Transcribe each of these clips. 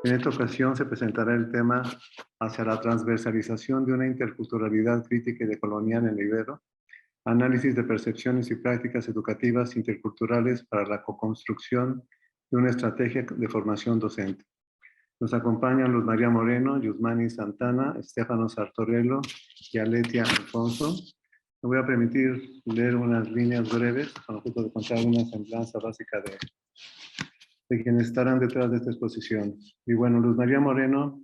En esta ocasión se presentará el tema hacia la transversalización de una interculturalidad crítica y decolonial en el Ibero, análisis de percepciones y prácticas educativas interculturales para la coconstrucción de una estrategia de formación docente. Nos acompañan Luz María Moreno, Yusmani Santana, Estefano Sartorello y Aletia Alfonso. Me voy a permitir leer unas líneas breves con objeto de contar una semblanza básica de quienes estarán detrás de esta exposición. Y bueno, Luz María Moreno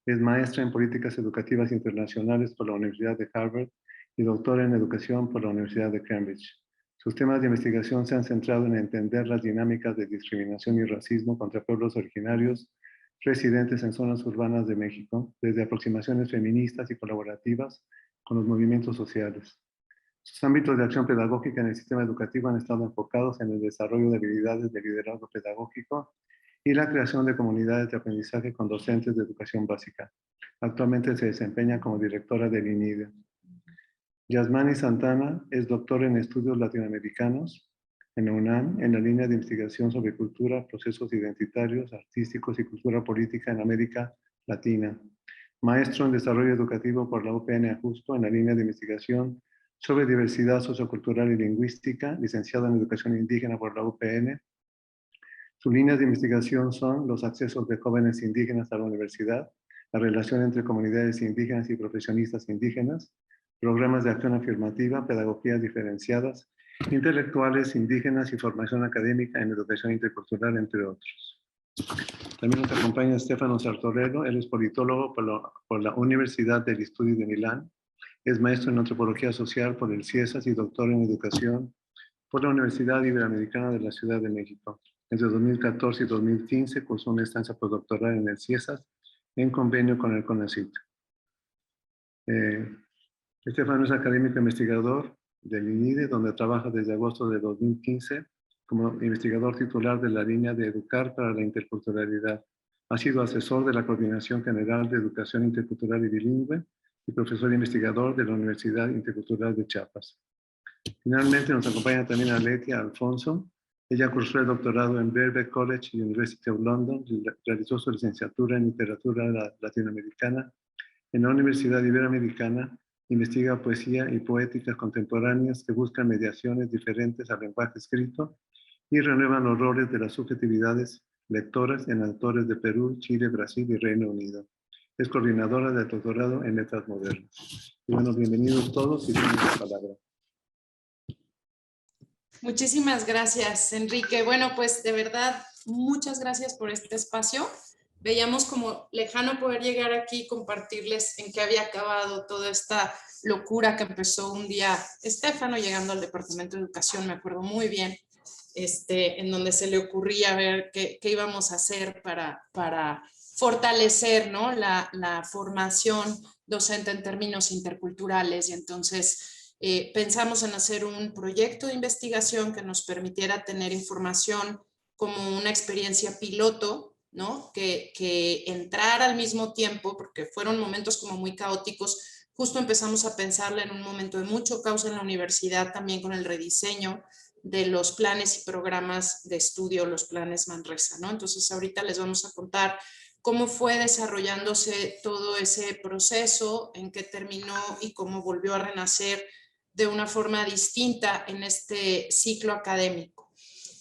es maestra en políticas educativas internacionales por la Universidad de Harvard y doctora en educación por la Universidad de Cambridge. Sus temas de investigación se han centrado en entender las dinámicas de discriminación y racismo contra pueblos originarios residentes en zonas urbanas de México, desde aproximaciones feministas y colaborativas con los movimientos sociales. Sus ámbitos de acción pedagógica en el sistema educativo han estado enfocados en el desarrollo de habilidades de liderazgo pedagógico y la creación de comunidades de aprendizaje con docentes de educación básica. Actualmente se desempeña como directora del INIDE. Yasmani Santana es doctora en estudios latinoamericanos en la UNAM, en la línea de investigación sobre cultura, procesos identitarios, artísticos y cultura política en América Latina. Maestro en desarrollo educativo por la UPN Ajusto, en la línea de investigación sobre diversidad sociocultural y lingüística, licenciado en educación indígena por la UPN. Sus líneas de investigación son los accesos de jóvenes indígenas a la universidad, la relación entre comunidades indígenas y profesionistas indígenas, programas de acción afirmativa, pedagogías diferenciadas, intelectuales indígenas y formación académica en educación intercultural, entre otros. También nos acompaña Stefano Sartorello, él es politólogo por la Universidad degli Studi de Milán, es maestro en antropología social por el CIESAS y doctor en educación por la Universidad Iberoamericana de la Ciudad de México. Entre 2014 y 2015 cursó una estancia postdoctoral en el CIESAS en convenio con el CONACYT. Estefano es académico investigador del INIDE, donde trabaja desde agosto de 2015 como investigador titular de la línea de Educar para la Interculturalidad. Ha sido asesor de la Coordinación General de Educación Intercultural y Bilingüe y profesor investigador de la Universidad Intercultural de Chiapas. Finalmente nos acompaña también Aletia Alfonso. Ella cursó el doctorado en Birkbeck College y University of London, realizó su licenciatura en literatura latinoamericana en la Universidad Iberoamericana, investiga poesía y poéticas contemporáneas que buscan mediaciones diferentes al lenguaje escrito y renuevan los roles de las subjetividades lectoras en autores de Perú, Chile, Brasil y Reino Unido. Es coordinadora del doctorado en letras modernas. Y bueno, bienvenidos todos y tienen la palabra. Muchísimas gracias, Enrique. Bueno, pues de verdad, muchas gracias por este espacio. Veíamos como lejano poder llegar aquí y compartirles en qué había acabado toda esta locura que empezó un día Estefano llegando al Departamento de Educación, me acuerdo muy bien, en donde se le ocurría ver qué íbamos a hacer para fortalecer, ¿no?, la formación docente en términos interculturales. Y entonces pensamos en hacer un proyecto de investigación que nos permitiera tener información como una experiencia piloto, ¿no?, que entrara al mismo tiempo, porque fueron momentos como muy caóticos. Justo empezamos a pensarla en un momento de mucho caos en la universidad, también con el rediseño de los planes y programas de estudio, los planes Manresa, ¿no? Entonces ahorita les vamos a contar cómo fue desarrollándose todo ese proceso, en qué terminó y cómo volvió a renacer de una forma distinta en este ciclo académico.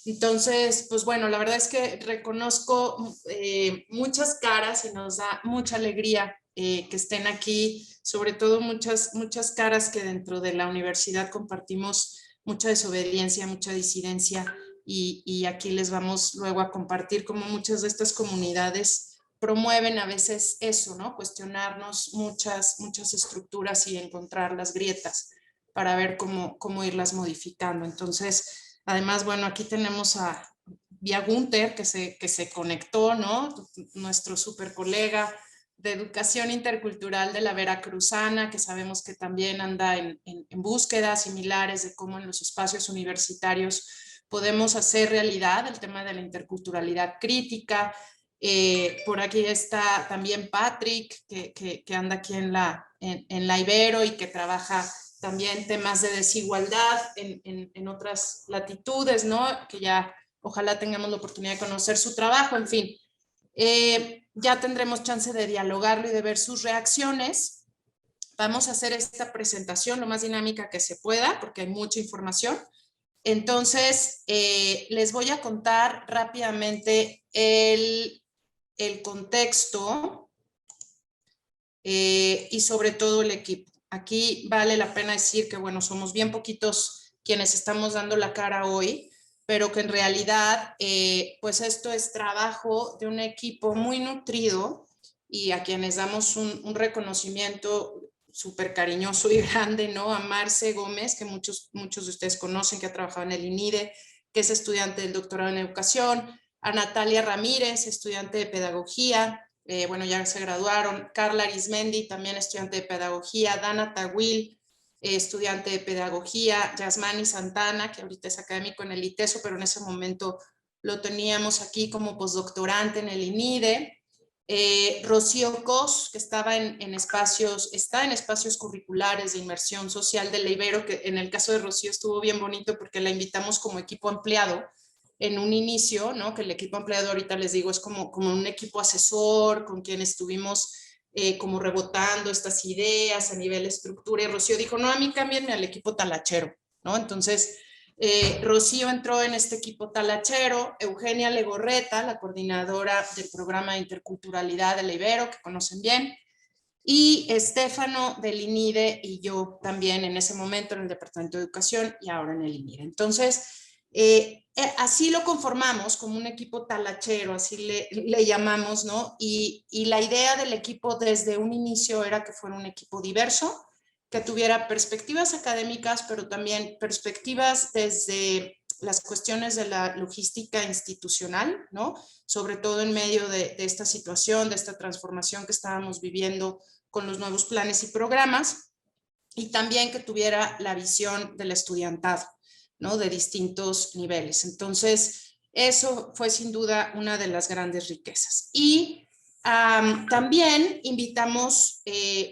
Entonces, pues bueno, la verdad es que reconozco muchas caras y nos da mucha alegría que estén aquí, sobre todo muchas caras que dentro de la universidad compartimos mucha desobediencia, mucha disidencia, y aquí les vamos luego a compartir cómo muchas de estas comunidades promueven a veces eso, ¿no? Cuestionarnos muchas estructuras y encontrar las grietas para ver cómo irlas modificando. Entonces, además, bueno, aquí tenemos a Vía Gunther, que se conectó, ¿no? Nuestro super colega de Educación Intercultural de la Veracruzana, que sabemos que también anda en búsquedas similares de cómo en los espacios universitarios podemos hacer realidad el tema de la interculturalidad crítica. Por aquí está también Patrick, que anda aquí en la Ibero y que trabaja también temas de desigualdad en otras latitudes, ¿no? Que ya ojalá tengamos la oportunidad de conocer su trabajo. En fin, Ya tendremos chance de dialogarlo y de ver sus reacciones. Vamos a hacer esta presentación lo más dinámica que se pueda, porque hay mucha información. Entonces, les voy a contar rápidamente el contexto y sobre todo el equipo. Aquí vale la pena decir que, bueno, somos bien poquitos quienes estamos dando la cara hoy, pero que en realidad, pues esto es trabajo de un equipo muy nutrido y a quienes damos un reconocimiento súper cariñoso y grande, ¿no? A Marce Gómez, que muchos de ustedes conocen, que ha trabajado en el INIDE, que es estudiante del doctorado en educación, a Natalia Ramírez, estudiante de pedagogía, bueno, ya se graduaron, Carla Arismendi, también estudiante de pedagogía, Dana Tawil, estudiante de pedagogía, Yasmani Santana, que ahorita es académico en el ITESO, pero en ese momento lo teníamos aquí como postdoctorante en el INIDE, Rocío Cos, que está en espacios curriculares de inmersión social de la Ibero, que en el caso de Rocío estuvo bien bonito porque la invitamos como equipo ampliado en un inicio, ¿no? Que el equipo ampliado ahorita les digo es como un equipo asesor con quien estuvimos como rebotando estas ideas a nivel estructura, y Rocío dijo, no, a mí cámbienme al equipo talachero, ¿no? Entonces, Rocío entró en este equipo talachero, Eugenia Legorreta, la coordinadora del programa de interculturalidad de la Ibero, que conocen bien, y Estefano del INIDE y yo también en ese momento en el Departamento de Educación y ahora en el INIDE. Entonces, así lo conformamos como un equipo talachero, así le llamamos, ¿no? Y la idea del equipo desde un inicio era que fuera un equipo diverso, que tuviera perspectivas académicas, pero también perspectivas desde las cuestiones de la logística institucional, ¿no? Sobre todo en medio de esta situación, de esta transformación que estábamos viviendo con los nuevos planes y programas, y también que tuviera la visión del estudiantado, ¿no? De distintos niveles. Entonces, eso fue sin duda una de las grandes riquezas. Y también invitamos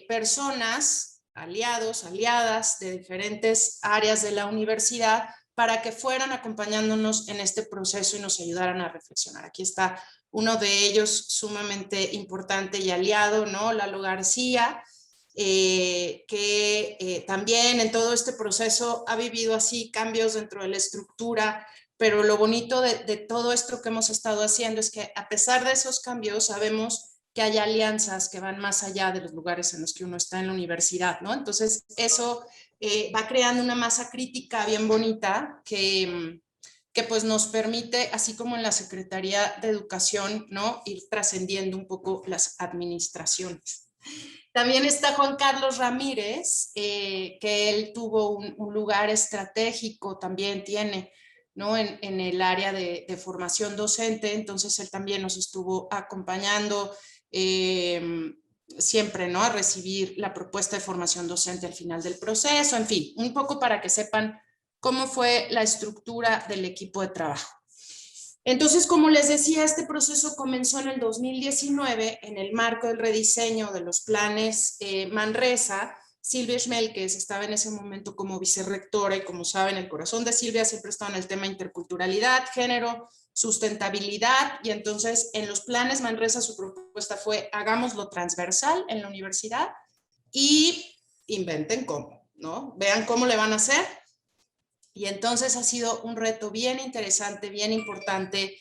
personas, aliados, aliadas de diferentes áreas de la universidad para que fueran acompañándonos en este proceso y nos ayudaran a reflexionar. Aquí está uno de ellos sumamente importante y aliado, ¿no? Lalo García, que también en todo este proceso ha vivido así cambios dentro de la estructura, pero lo bonito de todo esto que hemos estado haciendo es que a pesar de esos cambios sabemos que hay alianzas que van más allá de los lugares en los que uno está en la universidad, ¿no? Entonces eso va creando una masa crítica bien bonita que pues nos permite, así como en la Secretaría de Educación, ¿no? Ir trascendiendo un poco las administraciones. También está Juan Carlos Ramírez, que él tuvo un lugar estratégico, también tiene, ¿no? En el área de formación docente, entonces él también nos estuvo acompañando siempre, ¿no? A recibir la propuesta de formación docente al final del proceso, en fin, un poco para que sepan cómo fue la estructura del equipo de trabajo. Entonces, como les decía, este proceso comenzó en el 2019 en el marco del rediseño de los planes Manresa. Silvia Schmelkes estaba en ese momento como vicerrectora y, como saben, el corazón de Silvia siempre estaba en el tema interculturalidad, género, sustentabilidad, y entonces en los planes Manresa su propuesta fue hagámoslo transversal en la universidad y inventen cómo, ¿no? Vean cómo le van a hacer. Y entonces ha sido un reto bien interesante, bien importante,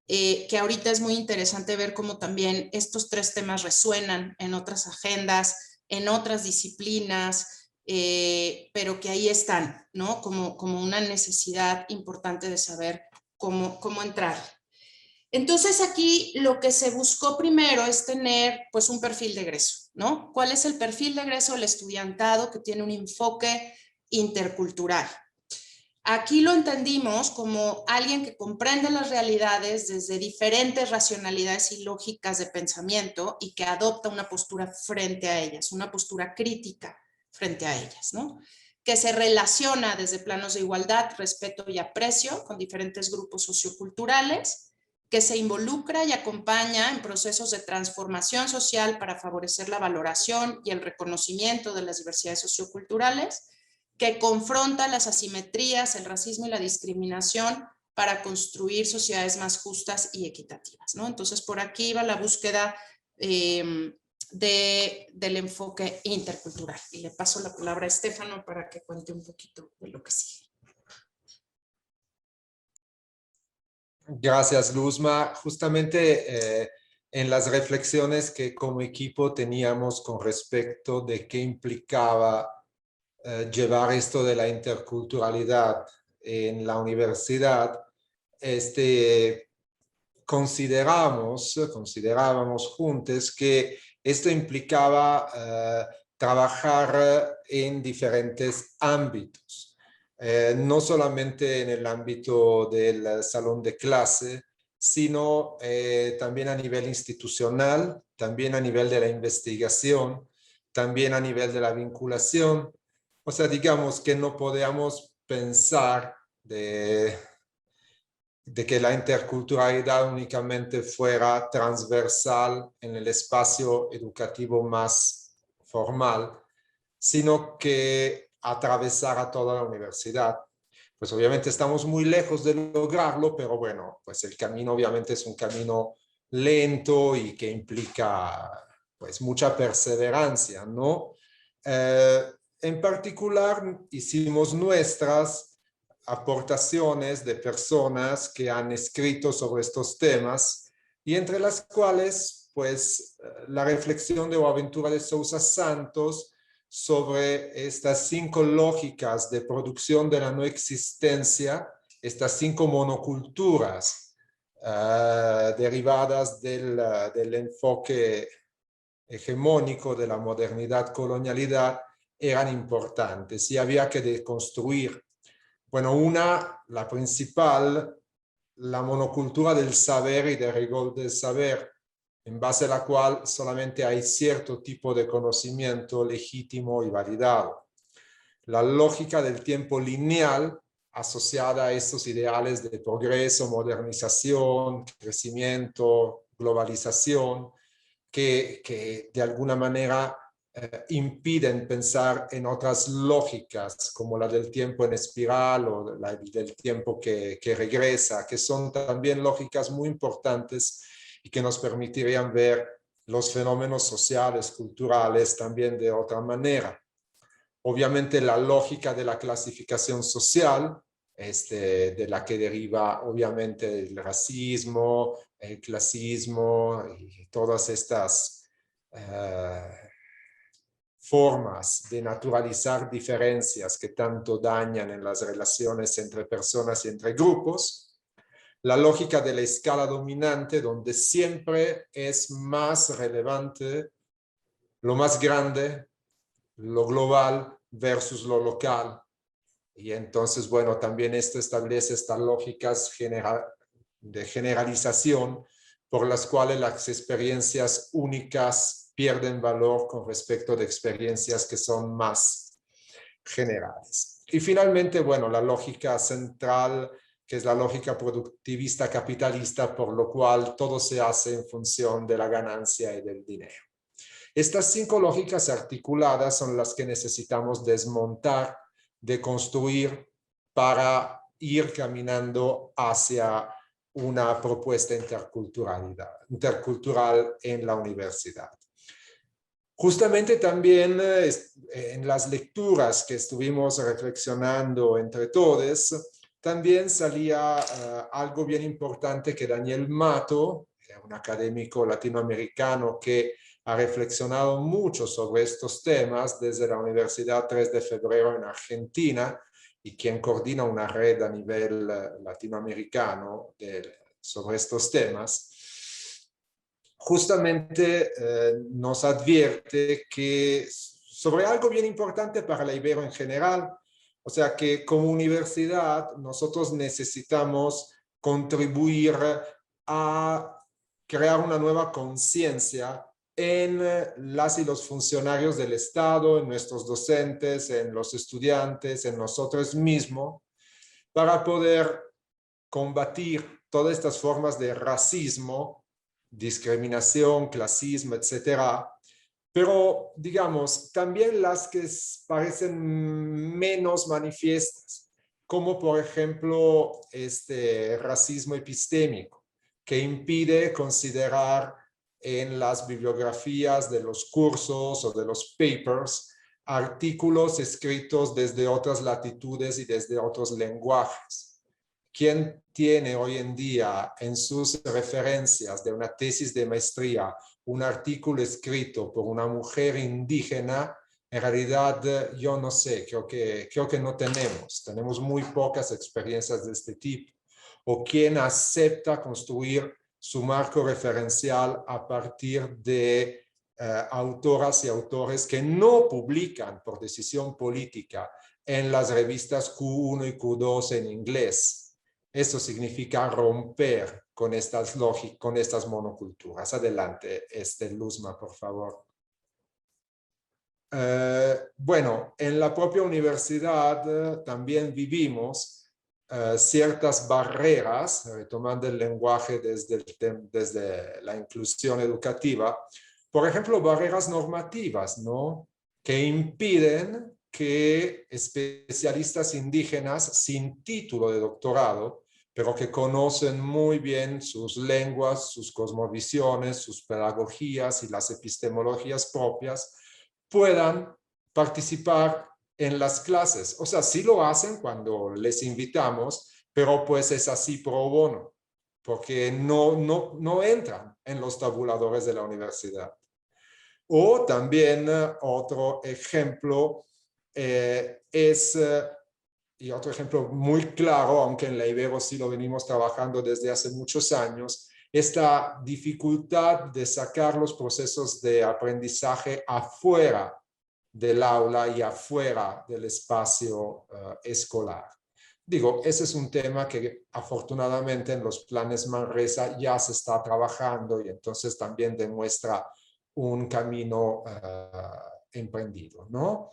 que ahorita es muy interesante ver cómo también estos tres temas resuenan en otras agendas, en otras disciplinas, pero que ahí están, ¿no? Como una necesidad importante de saber cómo entrar. Entonces aquí lo que se buscó primero es tener pues un perfil de egreso, ¿no? ¿Cuál es el perfil de egreso del estudiantado que tiene un enfoque intercultural? Aquí lo entendimos como alguien que comprende las realidades desde diferentes racionalidades y lógicas de pensamiento y que adopta una postura frente a ellas, una postura crítica frente a ellas, ¿no? Que se relaciona desde planos de igualdad, respeto y aprecio con diferentes grupos socioculturales, que se involucra y acompaña en procesos de transformación social para favorecer la valoración y el reconocimiento de las diversidades socioculturales, que confronta las asimetrías, el racismo y la discriminación para construir sociedades más justas y equitativas, ¿no? Entonces, por aquí va la búsqueda del enfoque intercultural. Y le paso la palabra a Estefano para que cuente un poquito de lo que sigue. Gracias, Luzma. Justamente en las reflexiones que como equipo teníamos con respecto de qué implicaba llevar esto de la interculturalidad en la universidad, considerábamos juntos que esto implicaba trabajar en diferentes ámbitos. No solamente en el ámbito del salón de clase, sino también a nivel institucional, también a nivel de la investigación, también a nivel de la vinculación. O sea, digamos que no podíamos pensar de que la interculturalidad únicamente fuera transversal en el espacio educativo más formal, sino que atravesara toda la universidad. Pues obviamente estamos muy lejos de lograrlo, pero bueno, pues el camino obviamente es un camino lento y que implica pues mucha perseverancia, ¿no? En particular, hicimos nuestras aportaciones de personas que han escrito sobre estos temas y entre las cuales, pues, la reflexión de Boaventura de Sousa Santos sobre estas 5 lógicas de producción de la no existencia, estas 5 monoculturas derivadas del enfoque hegemónico de la modernidad colonialidad, eran importantes y había que deconstruir. Bueno, la principal, la monocultura del saber y del rigor del saber, en base a la cual solamente hay cierto tipo de conocimiento legítimo y validado. La lógica del tiempo lineal asociada a estos ideales de progreso, modernización, crecimiento, globalización, que de alguna manera impiden pensar en otras lógicas como la del tiempo en espiral o la del tiempo que regresa, que son también lógicas muy importantes y que nos permitirían ver los fenómenos sociales, culturales también de otra manera. Obviamente la lógica de la clasificación social, de la que deriva obviamente el racismo, el clasismo y todas estas formas de naturalizar diferencias que tanto dañan en las relaciones entre personas y entre grupos. La lógica de la escala dominante, donde siempre es más relevante lo más grande, lo global versus lo local. Y entonces, bueno, también esto establece estas lógicas de generalización por las cuales las experiencias únicas pierden valor con respecto de experiencias que son más generales. Y finalmente, bueno, la lógica central, que es la lógica productivista capitalista, por lo cual todo se hace en función de la ganancia y del dinero. Estas 5 lógicas articuladas son las que necesitamos desmontar, deconstruir para ir caminando hacia una propuesta intercultural en la universidad. Justamente también en las lecturas que estuvimos reflexionando entre todos, también salía algo bien importante que Daniel Mato, un académico latinoamericano que ha reflexionado mucho sobre estos temas desde la Universidad 3 de Febrero en Argentina y quien coordina una red a nivel latinoamericano sobre estos temas, justamente nos advierte que sobre algo bien importante para la Ibero en general, o sea que como universidad nosotros necesitamos contribuir a crear una nueva conciencia en las y los funcionarios del Estado, en nuestros docentes, en los estudiantes, en nosotros mismos, para poder combatir todas estas formas de racismo, discriminación, clasismo, etcétera, pero digamos, también las que parecen menos manifiestas, como por ejemplo este racismo epistémico, que impide considerar en las bibliografías de los cursos o de los papers artículos escritos desde otras latitudes y desde otros lenguajes. ¿Quién tiene hoy en día en sus referencias de una tesis de maestría un artículo escrito por una mujer indígena? En realidad, yo no sé, creo que no tenemos muy pocas experiencias de este tipo. O quién acepta construir su marco referencial a partir de autoras y autores que no publican por decisión política en las revistas Q1 y Q2 en inglés. Eso significa romper con estas monoculturas. Adelante, Luzma, por favor. Bueno, en la propia universidad también vivimos ciertas barreras, retomando el lenguaje desde la inclusión educativa, por ejemplo, barreras normativas, ¿no? Que impiden que especialistas indígenas sin título de doctorado, pero que conocen muy bien sus lenguas, sus cosmovisiones, sus pedagogías y las epistemologías propias, puedan participar en las clases. O sea, sí lo hacen cuando les invitamos, pero pues es así pro bono, porque no entran en los tabuladores de la universidad. O también otro ejemplo y otro ejemplo muy claro, aunque en la Ibero sí lo venimos trabajando desde hace muchos años, esta dificultad de sacar los procesos de aprendizaje afuera del aula y afuera del espacio escolar. Digo, ese es un tema que afortunadamente en los planes Manresa ya se está trabajando y entonces también demuestra un camino emprendido, ¿no?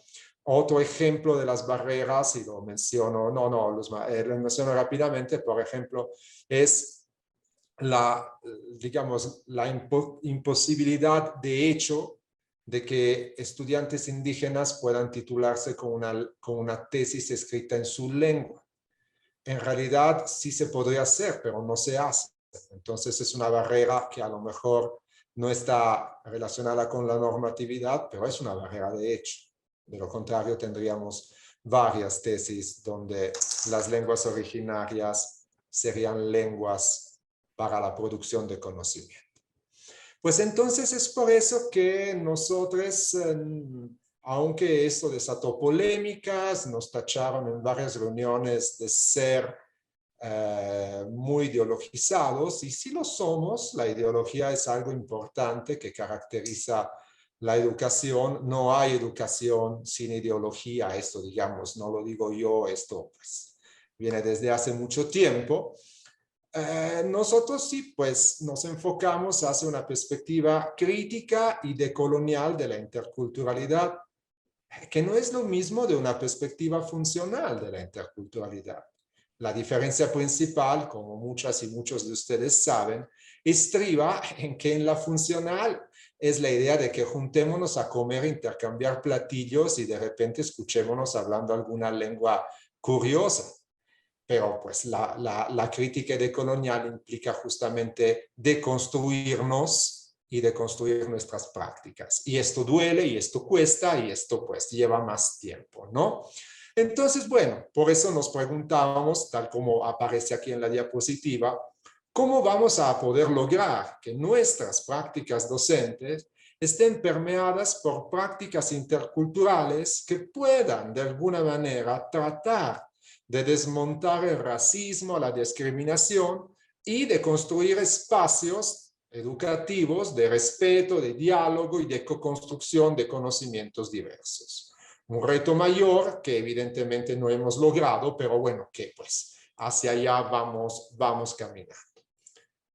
Otro ejemplo de las barreras, y lo menciono, lo menciono rápidamente, por ejemplo, es digamos, la imposibilidad de hecho de que estudiantes indígenas puedan titularse con una tesis escrita en su lengua. En realidad sí se podría hacer, pero no se hace. Entonces es una barrera que a lo mejor no está relacionada con la normatividad, pero es una barrera de hecho. De lo contrario, tendríamos varias tesis donde las lenguas originarias serían lenguas para la producción de conocimiento. Pues entonces es por eso que nosotros, aunque esto desató polémicas, nos tacharon en varias reuniones de ser muy ideologizados, y sí lo somos. La ideología es algo importante que caracteriza la educación. No hay educación sin ideología. Esto, digamos, no lo digo yo, esto pues viene desde hace mucho tiempo. Nosotros sí, pues nos enfocamos hacia una perspectiva crítica y decolonial de la interculturalidad, que no es lo mismo de una perspectiva funcional de la interculturalidad. La diferencia principal, como muchas y muchos de ustedes saben, estriba en que en la funcional es la idea de que juntémonos a comer, intercambiar platillos y de repente escuchémonos hablando alguna lengua curiosa. Pero pues la crítica decolonial implica justamente deconstruirnos y deconstruir nuestras prácticas. Y esto duele y esto cuesta y esto pues lleva más tiempo, ¿no? Entonces, bueno, por eso nos preguntábamos, tal como aparece aquí en la diapositiva, ¿cómo vamos a poder lograr que nuestras prácticas docentes estén permeadas por prácticas interculturales que puedan de alguna manera tratar de desmontar el racismo, la discriminación y de construir espacios educativos de respeto, de diálogo y de co-construcción de conocimientos diversos? Un reto mayor que evidentemente no hemos logrado, pero bueno, que pues hacia allá vamos caminando.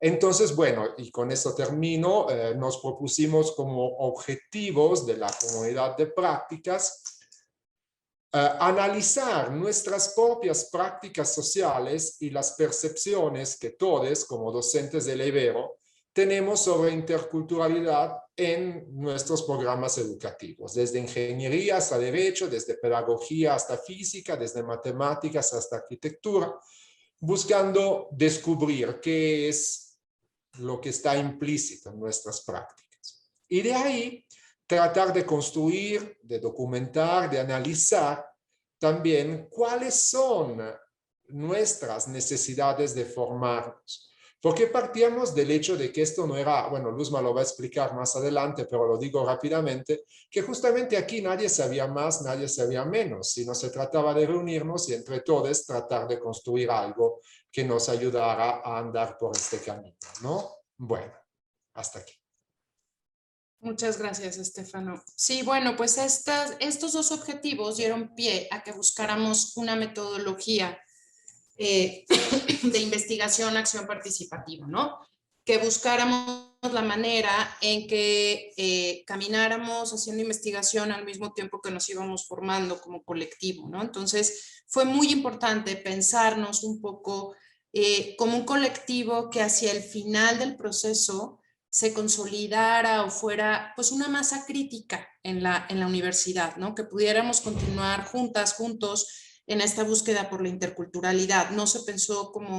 Entonces, bueno, y con esto termino, nos propusimos como objetivos de la comunidad de prácticas analizar nuestras propias prácticas sociales y las percepciones que todos, como docentes del Ibero, tenemos sobre interculturalidad en nuestros programas educativos, desde ingeniería hasta derecho, desde pedagogía hasta física, desde matemáticas hasta arquitectura, buscando descubrir qué es lo que está implícito en nuestras prácticas. Y de ahí tratar de construir, de documentar, de analizar también cuáles son nuestras necesidades de formarnos. Porque partíamos del hecho de que esto no era, bueno, Luzma lo va a explicar más adelante, pero lo digo rápidamente, que justamente aquí nadie sabía más, nadie sabía menos, sino se trataba de reunirnos y entre todos tratar de construir algo que nos ayudara a andar por este camino, ¿no? Bueno, hasta aquí. Muchas gracias, Estefano. Sí, bueno, pues estos dos objetivos dieron pie a que buscáramos una metodología de investigación, acción participativa, ¿no? Que buscáramos la manera en que camináramos haciendo investigación al mismo tiempo que nos íbamos formando como colectivo, ¿no? Entonces, fue muy importante pensarnos un poco como un colectivo que hacia el final del proceso se consolidara o fuera pues una masa crítica en la universidad, ¿no? Que pudiéramos continuar juntas, juntos en esta búsqueda por la interculturalidad. No se pensó como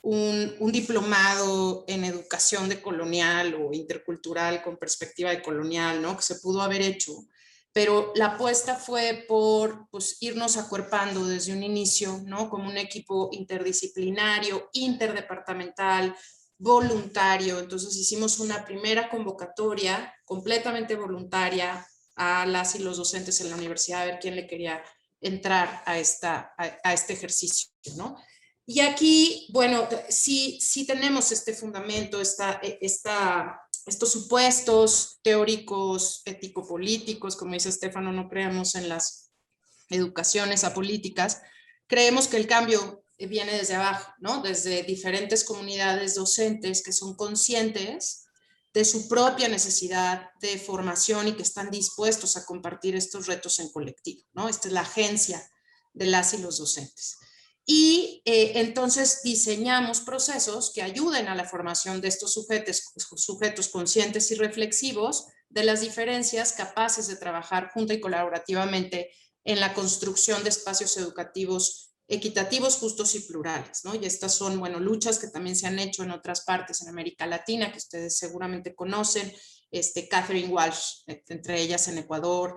un diplomado en educación decolonial o intercultural con perspectiva decolonial, ¿no? Que se pudo haber hecho, pero la apuesta fue por pues, irnos acuerpando desde un inicio, ¿no? Como un equipo interdisciplinario, interdepartamental, voluntario. Entonces hicimos una primera convocatoria completamente voluntaria a las y los docentes en la universidad a ver quién le quería entrar a este ejercicio, ¿no? Y aquí, bueno, sí tenemos este fundamento, estos supuestos teóricos ético-políticos, como dice Estefano, no creemos en las educaciones apolíticas, creemos que el cambio viene desde abajo, ¿no? Desde diferentes comunidades docentes que son conscientes de su propia necesidad de formación y que están dispuestos a compartir estos retos en colectivo, ¿no? Esta es la agencia de las y los docentes. Y entonces diseñamos procesos que ayuden a la formación de estos sujetos conscientes y reflexivos de las diferencias, capaces de trabajar junta y colaborativamente en la construcción de espacios educativos equitativos, justos y plurales, ¿no? Y estas son, bueno, luchas que también se han hecho en otras partes en América Latina, que ustedes seguramente conocen, Catherine Walsh, entre ellas en Ecuador,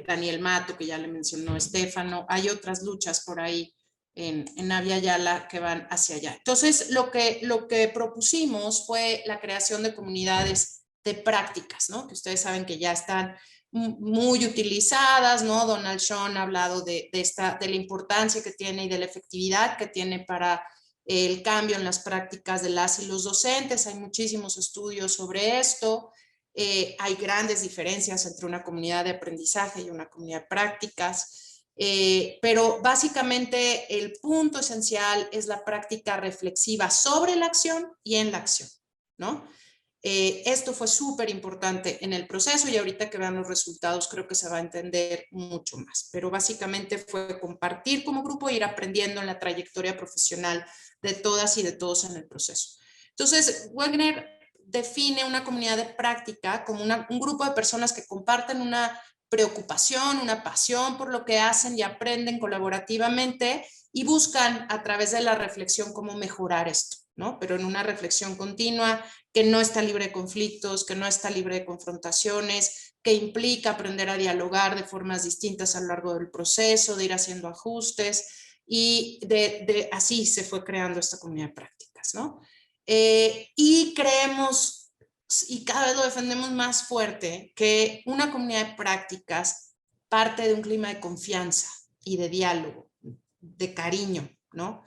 Daniel Mato, que ya le mencionó Estefano, hay otras luchas por ahí en Avia Yala que van hacia allá. Entonces, lo que propusimos fue la creación de comunidades de prácticas, ¿no? Que ustedes saben que ya están muy utilizadas, ¿no? Donald Schoen ha hablado de la importancia que tiene y de la efectividad que tiene para el cambio en las prácticas de las y los docentes. Hay muchísimos estudios sobre esto. Hay grandes diferencias entre una comunidad de aprendizaje y una comunidad de prácticas. Pero básicamente el punto esencial es la práctica reflexiva sobre la acción y en la acción, ¿no? Esto fue súper importante en el proceso y ahorita que vean los resultados creo que se va a entender mucho más, pero básicamente fue compartir como grupo e ir aprendiendo en la trayectoria profesional de todas y de todos en el proceso. Entonces, Wegner define una comunidad de práctica como un grupo de personas que comparten una preocupación, una pasión por lo que hacen y aprenden colaborativamente y buscan a través de la reflexión cómo mejorar esto, ¿no? Pero en una reflexión continua que no está libre de conflictos, que no está libre de confrontaciones, que implica aprender a dialogar de formas distintas a lo largo del proceso, de ir haciendo ajustes y así se fue creando esta comunidad de prácticas, ¿no? Y creemos, y cada vez lo defendemos más fuerte, que una comunidad de prácticas parte de un clima de confianza y de diálogo, de cariño, ¿no?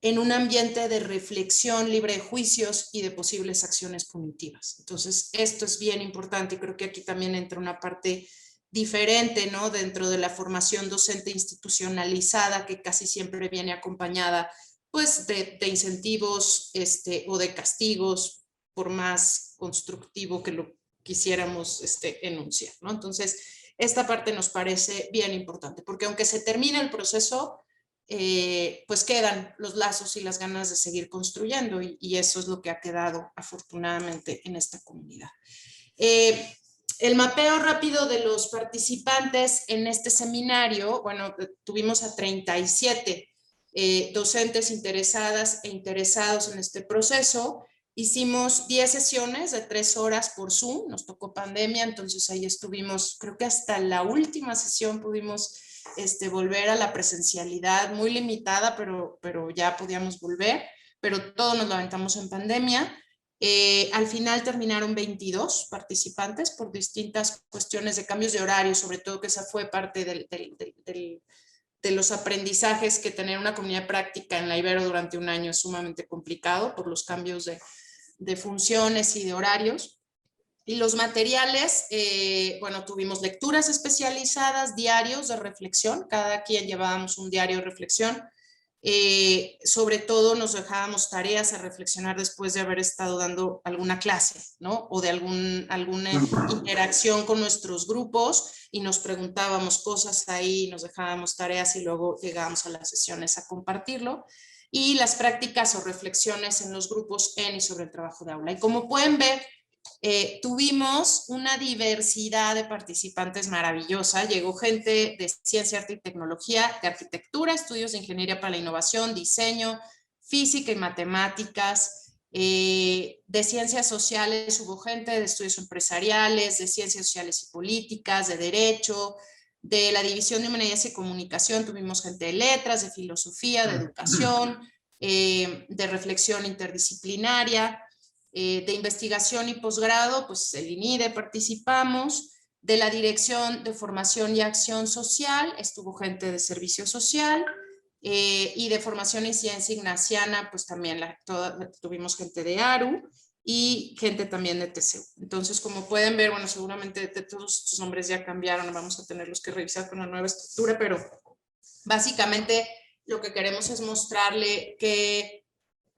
En un ambiente de reflexión libre de juicios y de posibles acciones punitivas. Entonces, esto es bien importante y creo que aquí también entra una parte diferente, ¿no? Dentro de la formación docente institucionalizada que casi siempre viene acompañada pues de incentivos o de castigos, por más constructivo que lo quisiéramos enunciar, ¿no? Entonces, esta parte nos parece bien importante, porque aunque se termine el proceso, pues quedan los lazos y las ganas de seguir construyendo y eso es lo que ha quedado afortunadamente en esta comunidad. El mapeo rápido de los participantes en este seminario, bueno, tuvimos a 37 docentes interesadas e interesados en este proceso. Hicimos 10 sesiones de 3 horas por Zoom, nos tocó pandemia, entonces ahí estuvimos, creo que hasta la última sesión pudimos volver a la presencialidad, muy limitada, pero ya podíamos volver, pero todo nos lo aventamos en pandemia. Al final terminaron 22 participantes por distintas cuestiones de cambios de horario, sobre todo que esa fue parte de los aprendizajes que tener una comunidad práctica en la Ibero durante un año es sumamente complicado por los cambios de funciones y de horarios. Y los materiales, bueno, tuvimos lecturas especializadas, diarios de reflexión, cada quien llevábamos un diario de reflexión. Sobre todo nos dejábamos tareas a reflexionar después de haber estado dando alguna clase, ¿no? O de alguna interacción con nuestros grupos y nos preguntábamos cosas ahí, nos dejábamos tareas y luego llegábamos a las sesiones a compartirlo. Y las prácticas o reflexiones en los grupos en y sobre el trabajo de aula. Y como pueden ver, tuvimos una diversidad de participantes maravillosa. Llegó gente de ciencia, arte y tecnología, de arquitectura, estudios de ingeniería para la innovación, diseño, física y matemáticas. De ciencias sociales hubo gente de estudios empresariales, de ciencias sociales y políticas, de derecho, de la división de humanidades y comunicación tuvimos gente de letras, de filosofía, de educación, de reflexión interdisciplinaria. De investigación y posgrado, pues el INIDE participamos, de la Dirección de Formación y Acción Social, estuvo gente de Servicio Social, y de Formación y Ciencia Ignaciana, pues también tuvimos gente de ARU y gente también de TCU. Entonces, como pueden ver, bueno, seguramente todos estos nombres ya cambiaron, vamos a tenerlos que revisar con la nueva estructura, pero básicamente lo que queremos es mostrarle que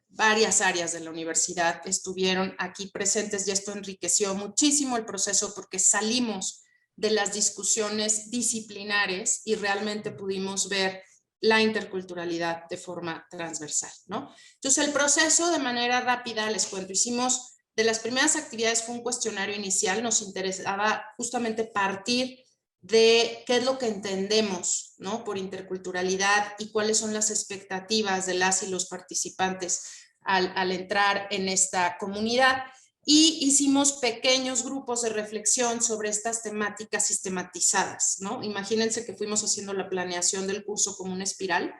varias áreas de la universidad estuvieron aquí presentes y esto enriqueció muchísimo el proceso porque salimos de las discusiones disciplinares y realmente pudimos ver la interculturalidad de forma transversal, ¿no? Entonces el proceso de manera rápida, les cuento, hicimos, de las primeras actividades fue un cuestionario inicial, nos interesaba justamente partir de qué es lo que entendemos, ¿no? Por interculturalidad y cuáles son las expectativas de las y los participantes al entrar en esta comunidad. Y hicimos pequeños grupos de reflexión sobre estas temáticas sistematizadas, ¿no? Imagínense que fuimos haciendo la planeación del curso como una espiral,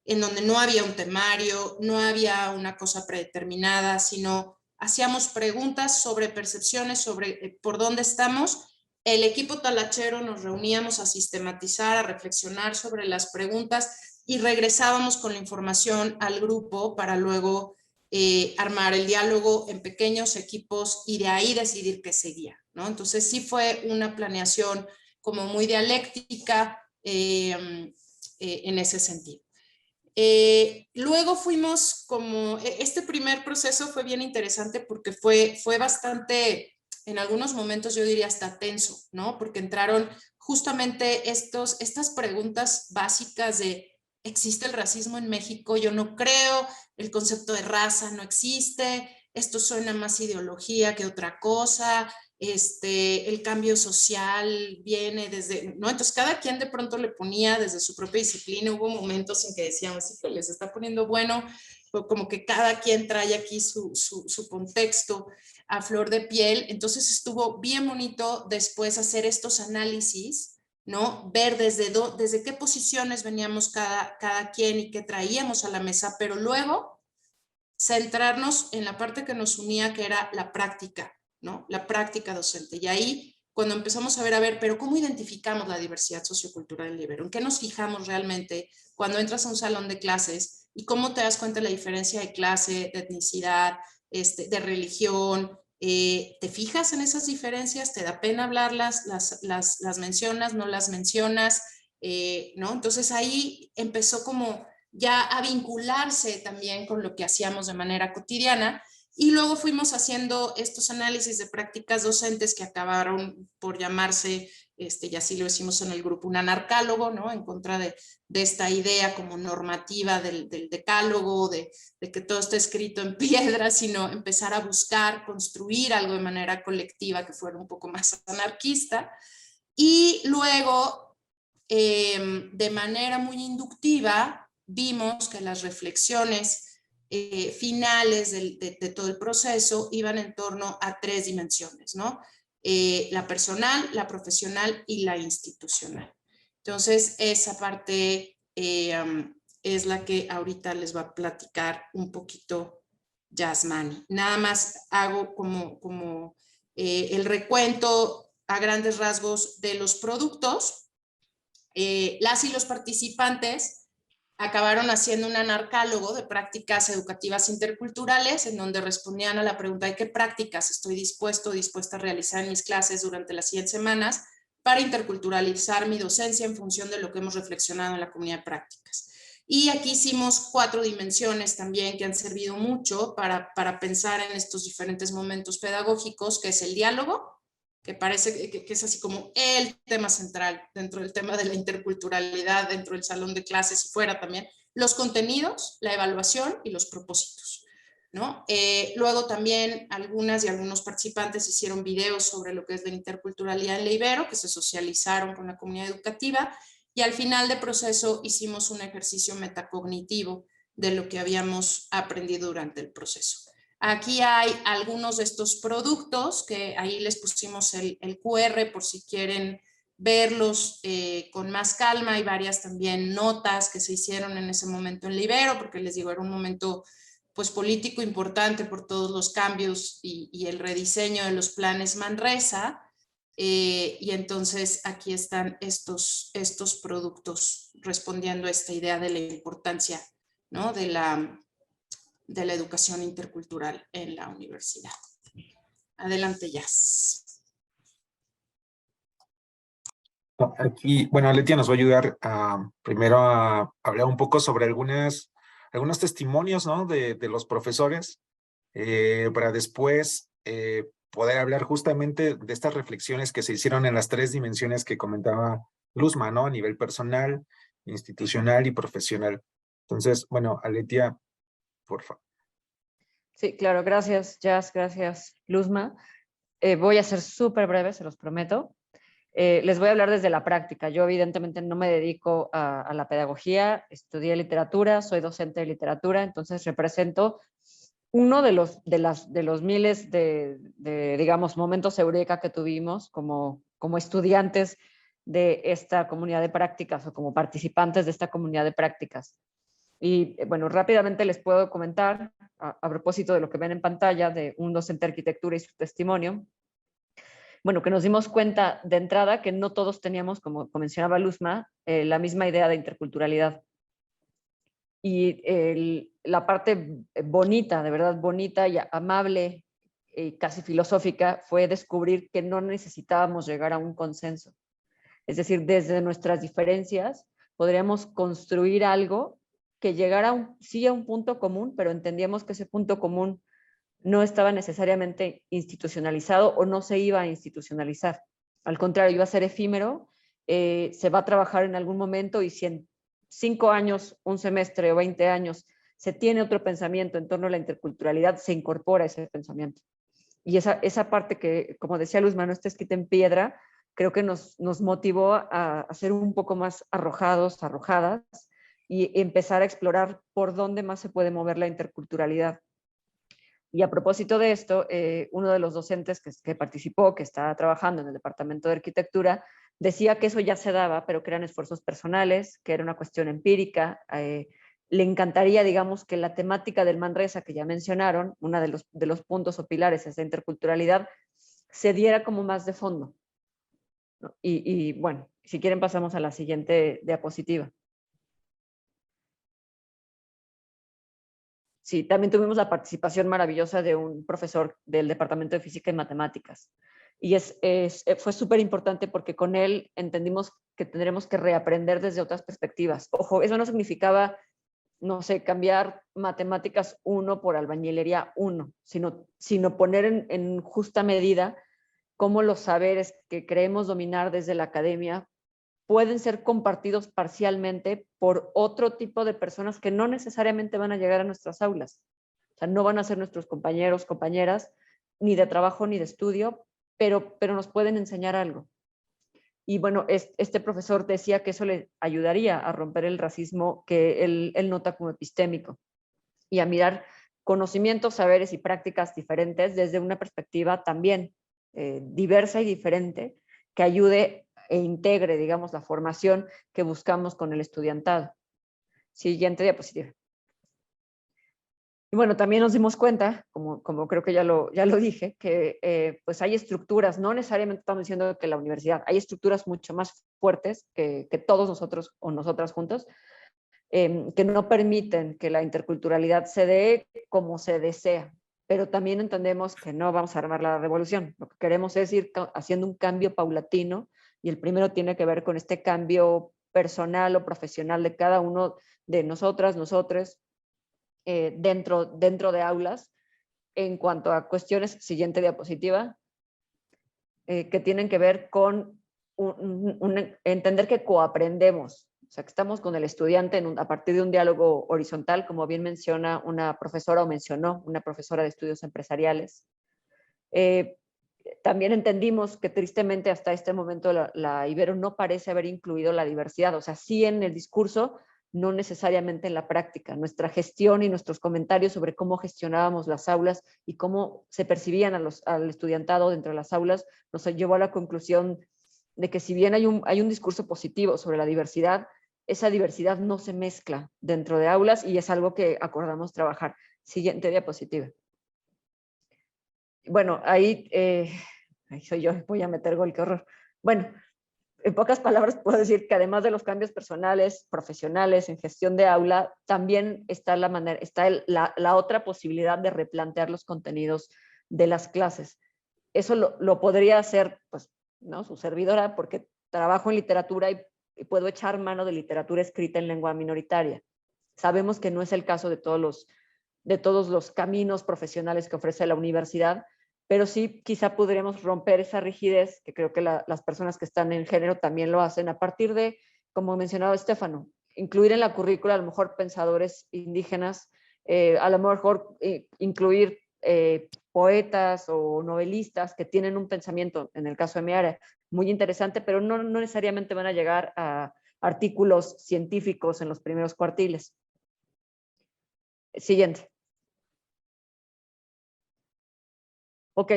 en donde no había un temario, no había una cosa predeterminada, sino hacíamos preguntas sobre percepciones, sobre por dónde estamos. El equipo talachero nos reuníamos a sistematizar, a reflexionar sobre las preguntas y regresábamos con la información al grupo para luego armar el diálogo en pequeños equipos y de ahí decidir qué seguía, ¿no? Entonces sí fue una planeación como muy dialéctica en ese sentido. Luego fuimos como, este primer proceso fue bien interesante porque fue bastante, en algunos momentos yo diría hasta tenso, ¿no? Porque entraron justamente estas preguntas básicas de, ¿existe el racismo en México? Yo no creo, el concepto de raza no existe, esto suena más ideología que otra cosa, el cambio social viene desde, ¿no? Entonces cada quien de pronto le ponía desde su propia disciplina, hubo momentos en que decíamos, sí, que les está poniendo bueno, como que cada quien trae aquí su contexto a flor de piel, entonces estuvo bien bonito después hacer estos análisis, ¿no? Ver desde qué posiciones veníamos cada quien y qué traíamos a la mesa, pero luego centrarnos en la parte que nos unía, que era la práctica, ¿no? La práctica docente. Y ahí, cuando empezamos a ver, pero ¿cómo identificamos la diversidad sociocultural del Ibero? ¿En qué nos fijamos realmente cuando entras a un salón de clases? ¿Y cómo te das cuenta de la diferencia de clase, de etnicidad, de religión? ¿Te fijas en esas diferencias? ¿Te da pena hablarlas? ¿Las mencionas? ¿No las mencionas? ¿No? Entonces ahí empezó como ya a vincularse también con lo que hacíamos de manera cotidiana y luego fuimos haciendo estos análisis de prácticas docentes que acabaron por llamarse y así lo hicimos en el grupo, un anarcálogo, ¿no? En contra de esta idea como normativa del decálogo, de que todo está escrito en piedra, sino empezar a buscar, construir algo de manera colectiva que fuera un poco más anarquista. Y luego, de manera muy inductiva, vimos que las reflexiones finales de todo el proceso iban en torno a 3 dimensiones, ¿no? La personal, la profesional y la institucional. Entonces, esa parte es la que ahorita les va a platicar un poquito Yasmani. Nada más hago como el recuento a grandes rasgos de los productos. Las y los participantes acabaron haciendo un anarcálogo de prácticas educativas interculturales en donde respondían a la pregunta de qué prácticas estoy dispuesta a realizar en mis clases durante las siguientes semanas para interculturalizar mi docencia en función de lo que hemos reflexionado en la comunidad de prácticas. Y aquí hicimos 4 dimensiones también que han servido mucho para pensar en estos diferentes momentos pedagógicos, que es el diálogo, que parece que es así como el tema central dentro del tema de la interculturalidad, dentro del salón de clases y fuera también, los contenidos, la evaluación y los propósitos, ¿no? Luego también algunas y algunos participantes hicieron videos sobre lo que es la interculturalidad en la Ibero, que se socializaron con la comunidad educativa, y al final del proceso hicimos un ejercicio metacognitivo de lo que habíamos aprendido durante el proceso. Aquí hay algunos de estos productos que ahí les pusimos el QR por si quieren verlos con más calma. Hay varias también notas que se hicieron en ese momento en la Ibero, porque les digo, era un momento pues político importante por todos los cambios y el rediseño de los planes Manresa. Y entonces aquí están estos productos respondiendo a esta idea de la importancia, ¿no? de la educación intercultural en la universidad. Adelante, Jazz. Aquí, bueno, Letia nos va a ayudar primero a hablar un poco sobre algunos testimonios, ¿no? de los profesores, para después poder hablar justamente de estas reflexiones que se hicieron en las 3 dimensiones que comentaba Luzma, ¿no? A nivel personal, institucional y profesional. Entonces, bueno, Aletia, por favor. Sí, claro, gracias, Jazz, gracias, Luzma. Voy a ser súper breve, se los prometo. Les voy a hablar desde la práctica. Yo evidentemente no me dedico a la pedagogía, estudié literatura, soy docente de literatura, entonces represento uno de los miles de digamos, momentos eureka que tuvimos como estudiantes de esta comunidad de prácticas o como participantes de esta comunidad de prácticas. Y bueno, rápidamente les puedo comentar, a propósito de lo que ven en pantalla, de un docente de arquitectura y su testimonio, bueno, que nos dimos cuenta de entrada que no todos teníamos, como mencionaba Luzma, la misma idea de interculturalidad. Y la parte bonita, de verdad bonita y amable, casi filosófica, fue descubrir que no necesitábamos llegar a un consenso. Es decir, desde nuestras diferencias podríamos construir algo que llegara sí a un punto común, pero entendíamos que ese punto común no estaba necesariamente institucionalizado o no se iba a institucionalizar. Al contrario, iba a ser efímero, se va a trabajar en algún momento y si en 5 años, un semestre o 20 años se tiene otro pensamiento en torno a la interculturalidad, se incorpora ese pensamiento. Y esa parte que, como decía Luzma, no está escrita en piedra, creo que nos motivó a ser un poco más arrojadas, y empezar a explorar por dónde más se puede mover la interculturalidad. Y a propósito de esto, uno de los docentes que participó, que está trabajando en el departamento de arquitectura, decía que eso ya se daba, pero que eran esfuerzos personales, que era una cuestión empírica. Le encantaría, digamos, que la temática del Manresa, que ya mencionaron, uno de los puntos o pilares es la interculturalidad, se diera como más de fondo. Y bueno, si quieren pasamos a la siguiente diapositiva. Sí, también tuvimos la participación maravillosa de un profesor del Departamento de Física y Matemáticas. Y fue súper importante porque con él entendimos que tendremos que reaprender desde otras perspectivas. Ojo, eso no significaba, no sé, cambiar matemáticas 1 por albañilería 1, sino poner en justa medida cómo los saberes que creemos dominar desde la academia pueden ser compartidos parcialmente por otro tipo de personas que no necesariamente van a llegar a nuestras aulas. O sea, no van a ser nuestros compañeros, compañeras, ni de trabajo ni de estudio, pero nos pueden enseñar algo. Y bueno, este profesor decía que eso le ayudaría a romper el racismo que él nota como epistémico y a mirar conocimientos, saberes y prácticas diferentes desde una perspectiva también diversa y diferente, que ayude e integre, digamos, la formación que buscamos con el estudiantado. Siguiente diapositiva. Y bueno, también nos dimos cuenta, como creo que ya lo dije, que pues hay estructuras, no necesariamente estamos diciendo que la universidad, hay estructuras mucho más fuertes que todos nosotros o nosotras juntos, que no permiten que la interculturalidad se dé como se desea, pero también entendemos que no vamos a armar la revolución. Lo que queremos es ir haciendo un cambio paulatino, y el primero tiene que ver con este cambio personal o profesional de cada uno de nosotras, nosotres, dentro de aulas, en cuanto a cuestiones, siguiente diapositiva, que tienen que ver con entender que coaprendemos, o sea, que estamos con el estudiante a partir de un diálogo horizontal, como bien menciona una profesora o mencionó una profesora de estudios empresariales. También entendimos que tristemente hasta este momento la Ibero no parece haber incluido la diversidad, o sea, sí en el discurso, no necesariamente en la práctica. Nuestra gestión y nuestros comentarios sobre cómo gestionábamos las aulas y cómo se percibían al estudiantado dentro de las aulas nos llevó a la conclusión de que si bien hay un discurso positivo sobre la diversidad, esa diversidad no se mezcla dentro de aulas y es algo que acordamos trabajar. Siguiente diapositiva. Bueno, ahí soy yo, voy a meter gol, qué horror. Bueno, en pocas palabras puedo decir que además de los cambios personales, profesionales, en gestión de aula, también está la otra posibilidad de replantear los contenidos de las clases. Eso lo podría hacer, pues, ¿no?, su servidora, porque trabajo en literatura y puedo echar mano de literatura escrita en lengua minoritaria. Sabemos que no es el caso de todos los caminos profesionales que ofrece la universidad, pero sí quizá podríamos romper esa rigidez, que creo que las personas que están en género también lo hacen, a partir de, como mencionaba Estefano, incluir en la currícula a lo mejor pensadores indígenas, a lo mejor incluir poetas o novelistas que tienen un pensamiento, en el caso de mi área, muy interesante, pero no necesariamente van a llegar a artículos científicos en los primeros cuartiles. Siguiente. Ok,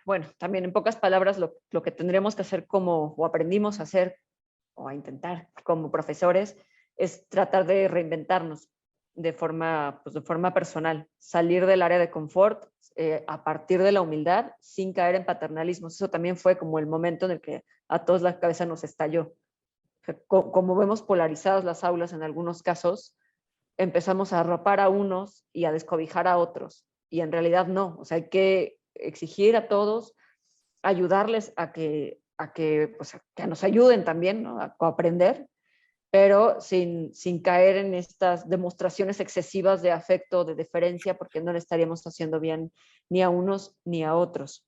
bueno, también en pocas palabras lo que tendremos que hacer o aprendimos a hacer o a intentar como profesores es tratar de reinventarnos de forma personal, salir del área de confort a partir de la humildad sin caer en paternalismos. Eso también fue como el momento en el que a todos la cabeza nos estalló. O sea, como vemos polarizadas las aulas en algunos casos, empezamos a arropar a unos y a descobijar a otros. Y en realidad no, o sea, hay que exigir a todos, ayudarles a que nos ayuden también, ¿no?, a aprender, pero sin caer en estas demostraciones excesivas de afecto, de deferencia, porque no le estaríamos haciendo bien ni a unos ni a otros.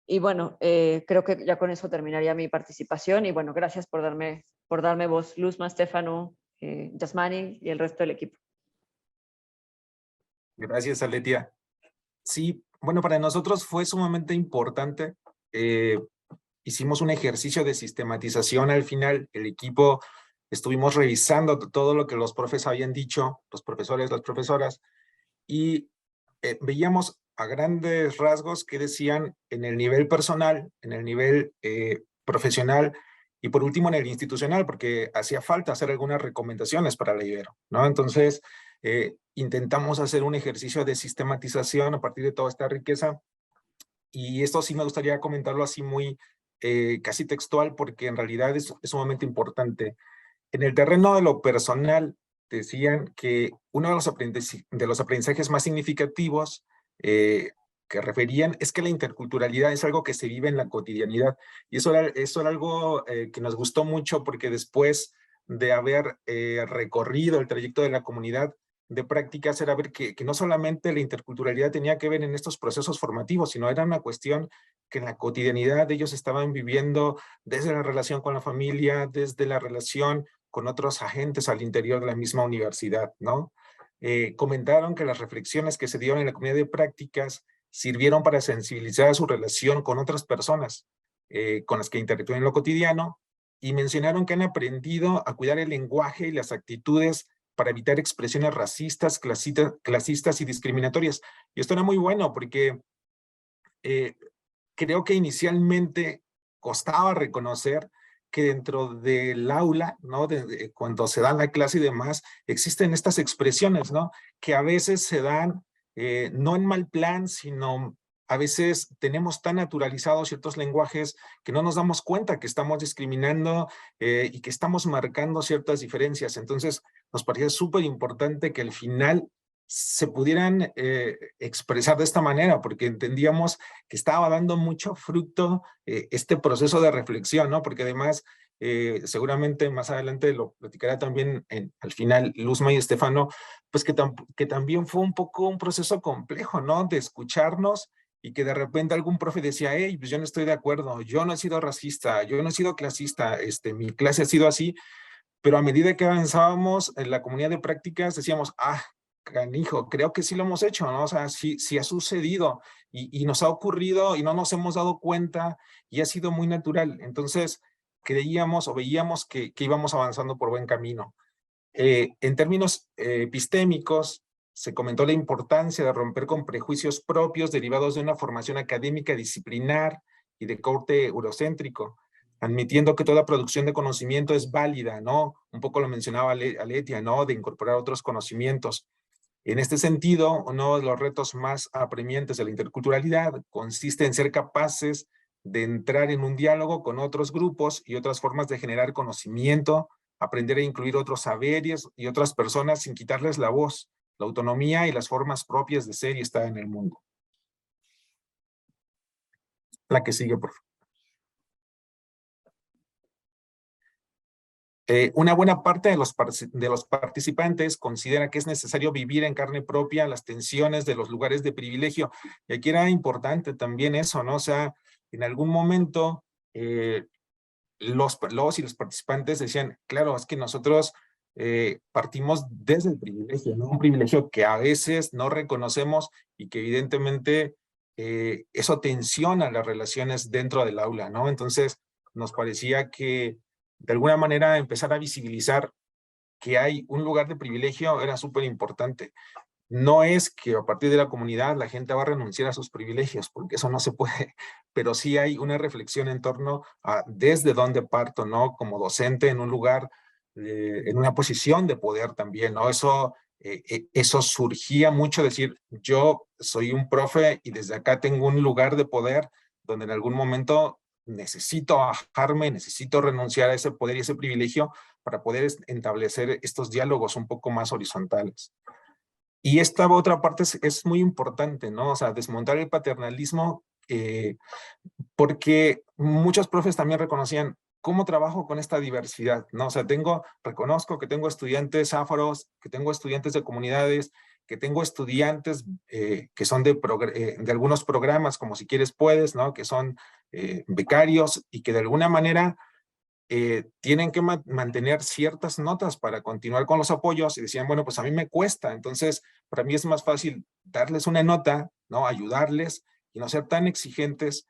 Y bueno, creo que ya con eso terminaría mi participación. Y bueno, gracias por darme voz, Luzma, Estefano, Yasmani y el resto del equipo. Gracias, Aletia. Sí, bueno, para nosotros fue sumamente importante. Hicimos un ejercicio de sistematización al final. El equipo estuvimos revisando todo lo que los profes habían dicho, los profesores, las profesoras, y veíamos a grandes rasgos que decían en el nivel personal, en el nivel profesional y por último en el institucional, porque hacía falta hacer algunas recomendaciones para la Ibero, ¿no? Entonces, intentamos hacer un ejercicio de sistematización a partir de toda esta riqueza, y esto sí me gustaría comentarlo así muy casi textual, porque en realidad es sumamente importante. En el terreno de lo personal, decían que uno de los aprendizajes más significativos que referían es que la interculturalidad es algo que se vive en la cotidianidad. Y eso era algo que nos gustó mucho, porque después de haber recorrido el trayecto de la comunidad, de prácticas era ver que no solamente la interculturalidad tenía que ver en estos procesos formativos, sino era una cuestión que en la cotidianidad ellos estaban viviendo desde la relación con la familia, desde la relación con otros agentes al interior de la misma universidad, ¿no? Comentaron que las reflexiones que se dieron en la comunidad de prácticas sirvieron para sensibilizar su relación con otras personas con las que interactúan en lo cotidiano, y mencionaron que han aprendido a cuidar el lenguaje y las actitudes para evitar expresiones racistas, clasistas y discriminatorias. Y esto era muy bueno porque creo que inicialmente costaba reconocer que dentro del aula, ¿no? Cuando se da la clase y demás, existen estas expresiones, ¿no? Que a veces se dan no en mal plan, sino a veces tenemos tan naturalizados ciertos lenguajes que no nos damos cuenta que estamos discriminando y que estamos marcando ciertas diferencias. Entonces, nos parecía súper importante que al final se pudieran expresar de esta manera, porque entendíamos que estaba dando mucho fruto este proceso de reflexión, ¿no? Porque además, seguramente más adelante lo platicará también al final Luzma y Estefano, pues que también fue un poco un proceso complejo, ¿no? De escucharnos y que de repente algún profe decía, hey, pues yo no estoy de acuerdo, yo no he sido racista, yo no he sido clasista, mi clase ha sido así, pero a medida que avanzábamos en la comunidad de prácticas decíamos, canijo, creo que sí lo hemos hecho, ¿no? O sea, sí ha sucedido y nos ha ocurrido y no nos hemos dado cuenta y ha sido muy natural. Entonces, creíamos o veíamos que íbamos avanzando por buen camino. En términos epistémicos, se comentó la importancia de romper con prejuicios propios derivados de una formación académica disciplinar y de corte eurocéntrico, admitiendo que toda producción de conocimiento es válida, ¿no? Un poco lo mencionaba Aletia, ¿no? De incorporar otros conocimientos. En este sentido, uno de los retos más apremiantes de la interculturalidad consiste en ser capaces de entrar en un diálogo con otros grupos y otras formas de generar conocimiento, aprender a incluir otros saberes y otras personas sin quitarles la voz, la autonomía y las formas propias de ser y estar en el mundo. La que sigue, por favor. Una buena parte de los participantes considera que es necesario vivir en carne propia las tensiones de los lugares de privilegio. Y aquí era importante también eso, ¿no? O sea, en algún momento los y los participantes decían, claro, es que nosotros partimos desde el privilegio, ¿no? Un privilegio que a veces no reconocemos y que evidentemente eso tensiona las relaciones dentro del aula, ¿no? Entonces, nos parecía que de alguna manera empezar a visibilizar que hay un lugar de privilegio era súper importante. No es que a partir de la comunidad la gente va a renunciar a sus privilegios, porque eso no se puede, pero sí hay una reflexión en torno a desde dónde parto, ¿no? Como docente en un lugar, en una posición de poder también, ¿no? Eso surgía mucho, decir, yo soy un profe y desde acá tengo un lugar de poder donde en algún momento necesito bajarme, necesito renunciar a ese poder y ese privilegio para poder establecer estos diálogos un poco más horizontales. Y esta otra parte es muy importante, ¿no? O sea, desmontar el paternalismo, porque muchos profes también reconocían cómo trabajo con esta diversidad, ¿no? O sea, reconozco que tengo estudiantes afros, que tengo estudiantes de comunidades, que tengo estudiantes que son de algunos programas, como Si Quieres Puedes, ¿no? Que son becarios y que de alguna manera tienen que mantener ciertas notas para continuar con los apoyos y decían, bueno, pues a mí me cuesta, entonces para mí es más fácil darles una nota, ¿no? Ayudarles y no ser tan exigentes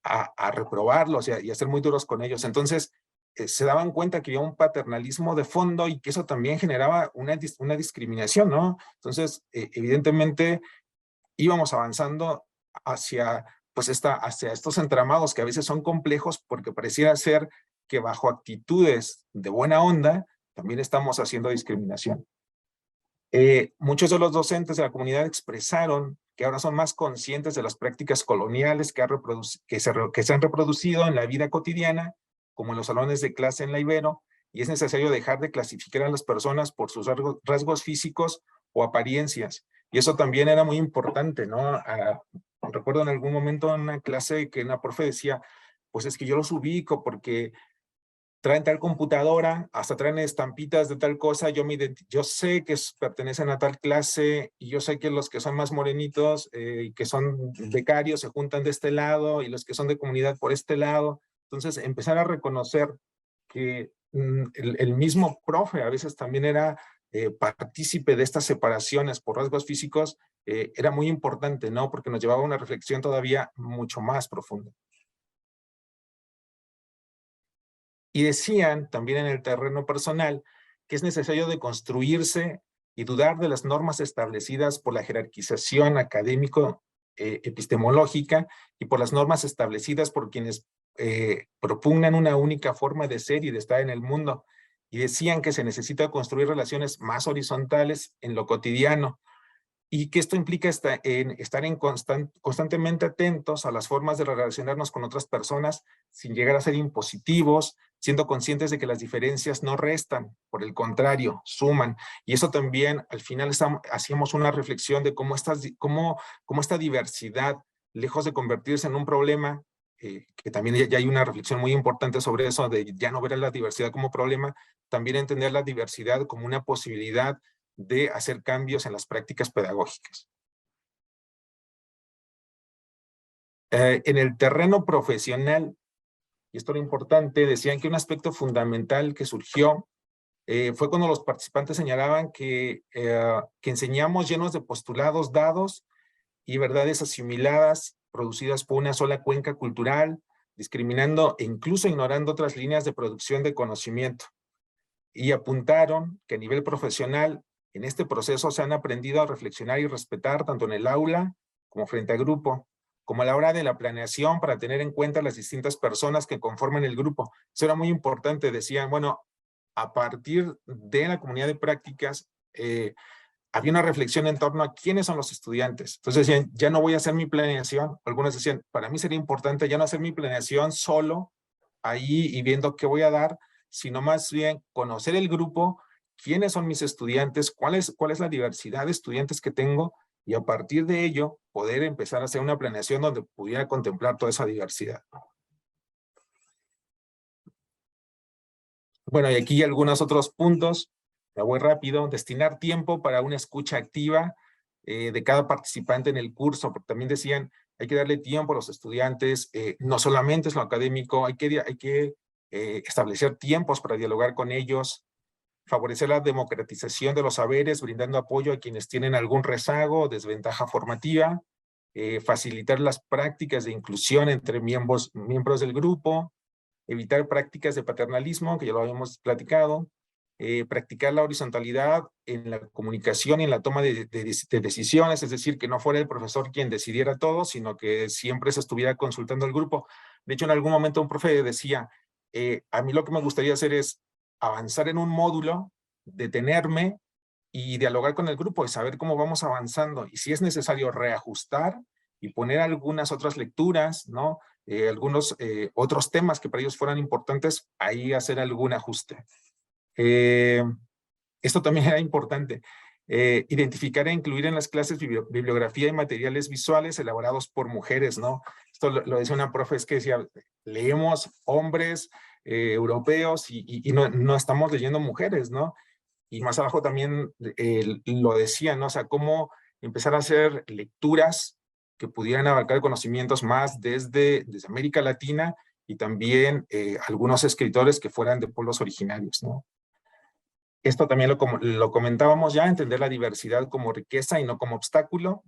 a reprobarlos y a ser muy duros con ellos. Entonces se daban cuenta que había un paternalismo de fondo y que eso también generaba una discriminación, ¿no? Entonces, evidentemente íbamos avanzando hacia estos entramados que a veces son complejos porque pareciera ser que bajo actitudes de buena onda también estamos haciendo discriminación. Muchos de los docentes de la comunidad expresaron que ahora son más conscientes de las prácticas coloniales que se han reproducido en la vida cotidiana, como en los salones de clase en la Ibero, y es necesario dejar de clasificar a las personas por sus rasgos físicos o apariencias. Y eso también era muy importante, ¿no? Recuerdo en algún momento en una clase que una profe decía, pues es que yo los ubico porque traen tal computadora, hasta traen estampitas de tal cosa, yo sé que pertenecen a tal clase y yo sé que los que son más morenitos y que son becarios se juntan de este lado y los que son de comunidad por este lado. Entonces, empezar a reconocer que el mismo profe a veces también era partícipe de estas separaciones por rasgos físicos, era muy importante, ¿no? Porque nos llevaba a una reflexión todavía mucho más profunda. Y decían también en el terreno personal que es necesario deconstruirse y dudar de las normas establecidas por la jerarquización académico-epistemológica y por las normas establecidas por quienes propugnan una única forma de ser y de estar en el mundo. Y decían que se necesita construir relaciones más horizontales en lo cotidiano, y que esto implica estar constantemente atentos a las formas de relacionarnos con otras personas sin llegar a ser impositivos, siendo conscientes de que las diferencias no restan, por el contrario, suman. Y eso también, al final, hacíamos una reflexión de cómo esta diversidad, lejos de convertirse en un problema, que también ya hay una reflexión muy importante sobre eso, de ya no ver a la diversidad como problema, también entender la diversidad como una posibilidad de hacer cambios en las prácticas pedagógicas. En el terreno profesional, y esto es lo importante, decían que un aspecto fundamental que surgió fue cuando los participantes señalaban que enseñamos llenos de postulados dados y verdades asimiladas, producidas por una sola cuenca cultural, discriminando e incluso ignorando otras líneas de producción de conocimiento. Y apuntaron que a nivel profesional, en este proceso se han aprendido a reflexionar y respetar tanto en el aula como frente al grupo, como a la hora de la planeación para tener en cuenta las distintas personas que conforman el grupo. Eso era muy importante, decían, bueno, a partir de la comunidad de prácticas, había una reflexión en torno a quiénes son los estudiantes. Entonces decían, ya no voy a hacer mi planeación. Algunos decían, para mí sería importante ya no hacer mi planeación solo ahí y viendo qué voy a dar, sino más bien conocer el grupo, quiénes son mis estudiantes, cuál es la diversidad de estudiantes que tengo, y a partir de ello poder empezar a hacer una planeación donde pudiera contemplar toda esa diversidad. Bueno, y aquí algunos otros puntos, me voy rápido. Destinar tiempo para una escucha activa de cada participante en el curso, porque también decían, hay que darle tiempo a los estudiantes, no solamente es lo académico, hay que establecer tiempos para dialogar con ellos, favorecer la democratización de los saberes, brindando apoyo a quienes tienen algún rezago o desventaja formativa, facilitar las prácticas de inclusión entre miembros del grupo, evitar prácticas de paternalismo, que ya lo habíamos platicado, practicar la horizontalidad en la comunicación y en la toma de decisiones, es decir, que no fuera el profesor quien decidiera todo, sino que siempre se estuviera consultando al grupo. De hecho, en algún momento un profe decía, a mí lo que me gustaría hacer es avanzar en un módulo, detenerme y dialogar con el grupo y saber cómo vamos avanzando. Y si es necesario reajustar y poner algunas otras lecturas, ¿no? Algunos otros temas que para ellos fueran importantes, ahí hacer algún ajuste. Esto también era importante. Identificar e incluir en las clases bibliografía y materiales visuales elaborados por mujeres, ¿no? Esto lo decía una profe, es que decía, leemos hombres europeos y no estamos leyendo mujeres, ¿no? Y más abajo también lo decía, ¿no? O sea, cómo empezar a hacer lecturas que pudieran abarcar conocimientos más desde América Latina y también algunos escritores que fueran de pueblos originarios, ¿no? Esto también lo comentábamos ya, entender la diversidad como riqueza y no como obstáculo.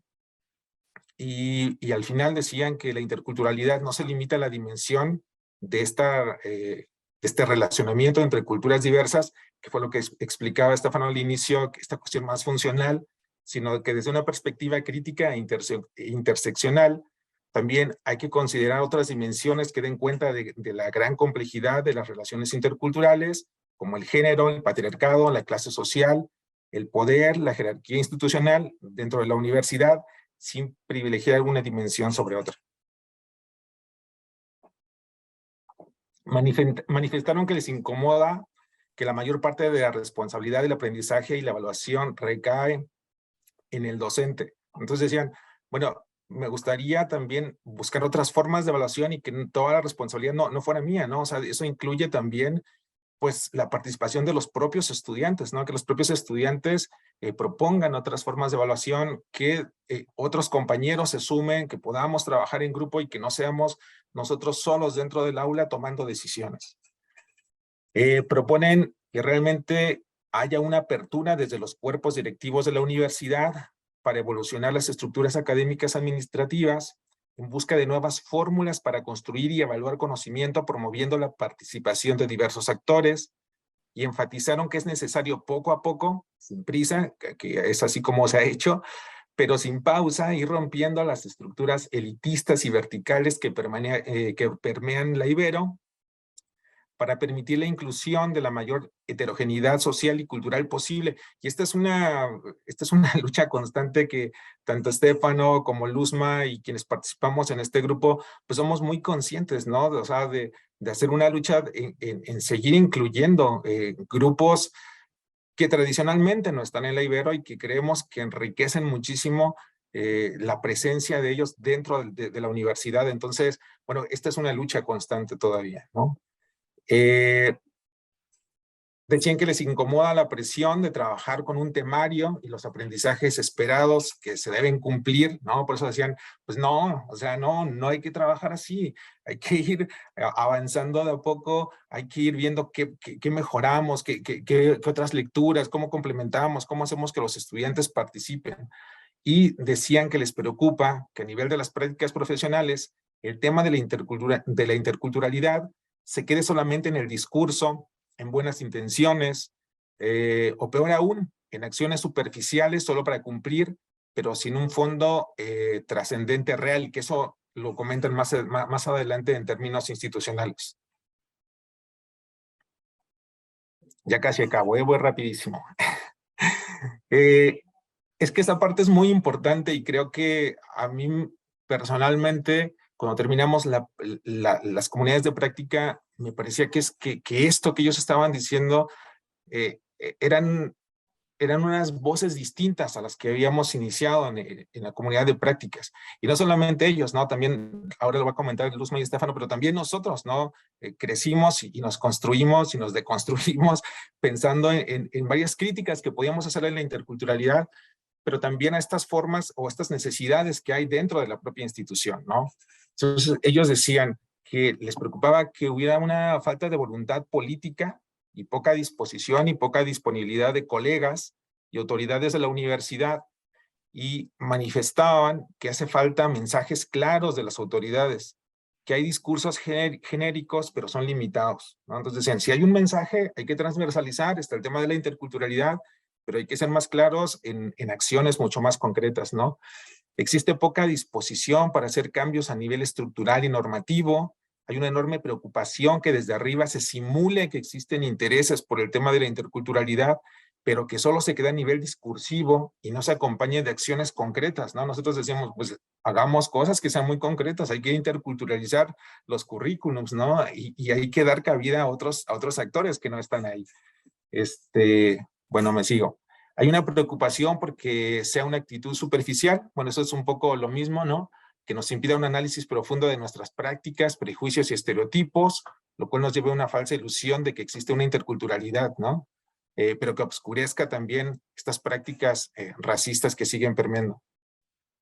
Y al final decían que la interculturalidad no se limita a la dimensión de este relacionamiento entre culturas diversas, que fue lo que explicaba Estefano al inicio, que esta cuestión más funcional, sino que desde una perspectiva crítica e interseccional, también hay que considerar otras dimensiones que den cuenta de la gran complejidad de las relaciones interculturales, como el género, el patriarcado, la clase social, el poder, la jerarquía institucional dentro de la universidad, sin privilegiar alguna dimensión sobre otra. Manifestaron que les incomoda que la mayor parte de la responsabilidad del aprendizaje y la evaluación recae en el docente. Entonces decían, bueno, me gustaría también buscar otras formas de evaluación y que toda la responsabilidad no fuera mía, ¿no? O sea, eso incluye también pues la participación de los propios estudiantes, ¿no? Que los propios estudiantes propongan otras formas de evaluación, que otros compañeros se sumen, que podamos trabajar en grupo y que no seamos nosotros solos dentro del aula tomando decisiones. Proponen que realmente haya una apertura desde los cuerpos directivos de la universidad para evolucionar las estructuras académicas administrativas en busca de nuevas fórmulas para construir y evaluar conocimiento, promoviendo la participación de diversos actores, y enfatizaron que es necesario poco a poco, sin prisa, que es así como se ha hecho, pero sin pausa, ir rompiendo las estructuras elitistas y verticales que permean la Ibero, para permitir la inclusión de la mayor heterogeneidad social y cultural posible. Y esta es una lucha constante que tanto Estefano como Luzma y quienes participamos en este grupo, pues somos muy conscientes, ¿no? O sea, de hacer una lucha en seguir incluyendo grupos que tradicionalmente no están en la Ibero y que creemos que enriquecen muchísimo la presencia de ellos dentro de la universidad. Entonces, bueno, esta es una lucha constante todavía, ¿no? Decían que les incomoda la presión de trabajar con un temario y los aprendizajes esperados que se deben cumplir, ¿no? Por eso decían, pues no, o sea, no hay que trabajar así, hay que ir avanzando de a poco, hay que ir viendo qué mejoramos, qué otras lecturas, cómo complementamos, cómo hacemos que los estudiantes participen. Y decían que les preocupa que a nivel de las prácticas profesionales, el tema de la interculturalidad se quede solamente en el discurso, en buenas intenciones, o peor aún, en acciones superficiales solo para cumplir, pero sin un fondo trascendente real, y que eso lo comentan más adelante en términos institucionales. Ya casi acabo, voy rapidísimo. Es que esa parte es muy importante y creo que a mí personalmente, cuando terminamos las comunidades de práctica, me parecía que esto que ellos estaban diciendo eran unas voces distintas a las que habíamos iniciado en la comunidad de prácticas. Y no solamente ellos, ¿no? También, ahora lo va a comentar Luzma y Estefano, pero también nosotros, ¿no? Crecimos y nos construimos y nos deconstruimos pensando en varias críticas que podíamos hacer en la interculturalidad, pero también a estas formas o estas necesidades que hay dentro de la propia institución, ¿no? Entonces, ellos decían que les preocupaba que hubiera una falta de voluntad política y poca disposición y poca disponibilidad de colegas y autoridades de la universidad, y manifestaban que hace falta mensajes claros de las autoridades, que hay discursos genéricos, pero son limitados, ¿no? Entonces decían, si hay un mensaje, hay que transversalizar, está el tema de la interculturalidad, pero hay que ser más claros en acciones mucho más concretas, ¿no? Existe poca disposición para hacer cambios a nivel estructural y normativo. Hay una enorme preocupación que desde arriba se simule que existen intereses por el tema de la interculturalidad, pero que solo se queda a nivel discursivo y no se acompañe de acciones concretas, ¿no? Nosotros decíamos, pues hagamos cosas que sean muy concretas, hay que interculturalizar los currículums, ¿no? Y hay que dar cabida a otros actores que no están ahí. Bueno, me sigo. Hay una preocupación porque sea una actitud superficial. Bueno, eso es un poco lo mismo, ¿no? Que nos impida un análisis profundo de nuestras prácticas, prejuicios y estereotipos, lo cual nos lleva a una falsa ilusión de que existe una interculturalidad, ¿no? Pero que obscurezca también estas prácticas racistas que siguen permeando.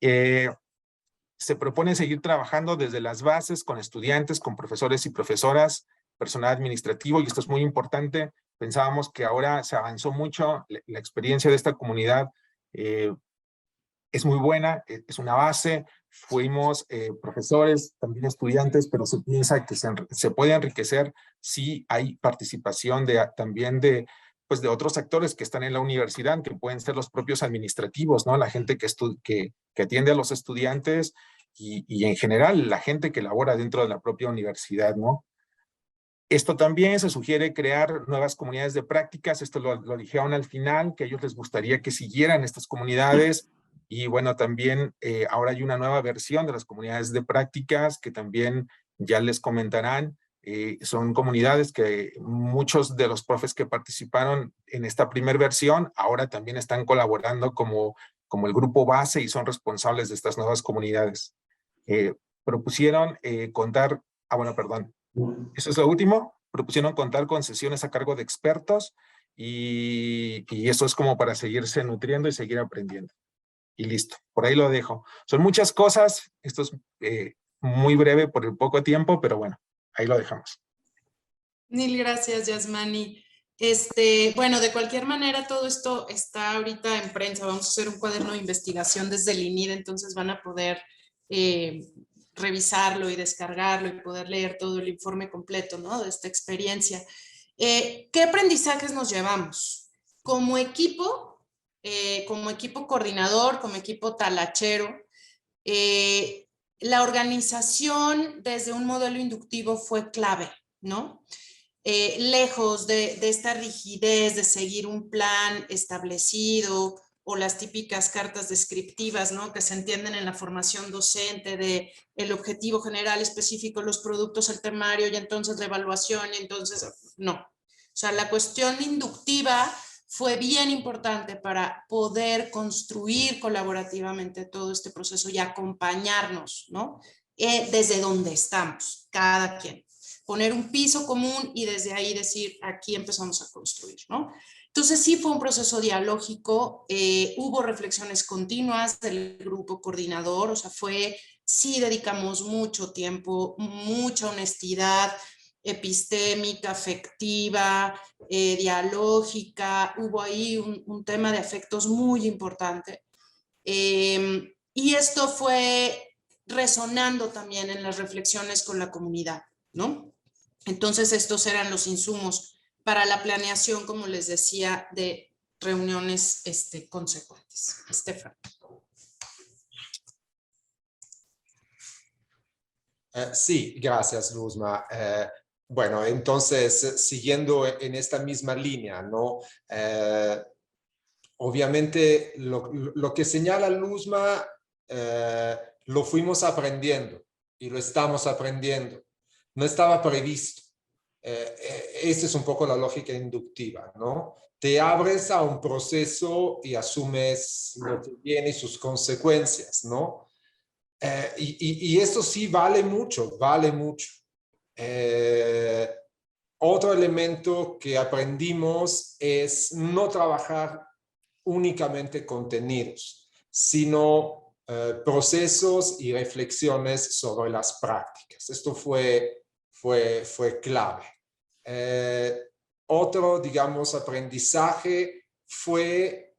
Se propone seguir trabajando desde las bases con estudiantes, con profesores y profesoras, personal administrativo, y esto es muy importante. Pensábamos que ahora se avanzó mucho, la experiencia de esta comunidad es muy buena, es una base, fuimos profesores, también estudiantes, pero se piensa que se puede enriquecer si hay participación también de otros actores que están en la universidad, que pueden ser los propios administrativos, ¿no? La gente que atiende a los estudiantes y en general la gente que labora dentro de la propia universidad, ¿no? Esto también se sugiere crear nuevas comunidades de prácticas, esto lo dijeron al final, que a ellos les gustaría que siguieran estas comunidades, y bueno, también ahora hay una nueva versión de las comunidades de prácticas que también ya les comentarán. Son comunidades que muchos de los profes que participaron en esta primera versión ahora también están colaborando como el grupo base y son responsables de estas nuevas comunidades. Propusieron contar, bueno, perdón. ¿Eso es lo último? propusieron contar con sesiones a cargo de expertos y eso es como para seguirse nutriendo y seguir aprendiendo. Y listo, por ahí lo dejo. Son muchas cosas, esto es muy breve por el poco tiempo, pero bueno, ahí lo dejamos. Mil gracias, Yasmani. Bueno, de cualquier manera, todo esto está ahorita en prensa. Vamos a hacer un cuaderno de investigación desde el INID, entonces van a poder revisarlo y descargarlo y poder leer todo el informe completo, ¿no? De esta experiencia. ¿Qué aprendizajes nos llevamos? Como equipo coordinador, como equipo talachero, la organización desde un modelo inductivo fue clave, ¿no? Lejos de esta rigidez de seguir un plan establecido o las típicas cartas descriptivas, ¿no? Que se entienden en la formación docente de el objetivo general específico, los productos, el temario y entonces la evaluación y entonces no. O sea, la cuestión inductiva fue bien importante para poder construir colaborativamente todo este proceso y acompañarnos, ¿no? Desde donde estamos, cada quien. Poner un piso común y desde ahí decir, aquí empezamos a construir, ¿no? Entonces sí fue un proceso dialógico, hubo reflexiones continuas del grupo coordinador, o sea, sí dedicamos mucho tiempo, mucha honestidad epistémica, afectiva, dialógica, hubo ahí un tema de afectos muy importante. Y esto fue resonando también en las reflexiones con la comunidad, ¿no? Entonces estos eran los insumos para la planeación, como les decía, de reuniones consecuentes. Estefan. Sí, gracias, Luzma. Bueno, entonces, siguiendo en esta misma línea, ¿no? Obviamente, lo que señala Luzma, lo fuimos aprendiendo y lo estamos aprendiendo. No estaba previsto. Esta es un poco la lógica inductiva, ¿no? Te abres a un proceso y asumes lo que viene y sus consecuencias, ¿no? Y esto sí vale mucho, vale mucho. Otro elemento que aprendimos es no trabajar únicamente contenidos, sino procesos y reflexiones sobre las prácticas. Esto fue clave. Otro, digamos, aprendizaje fue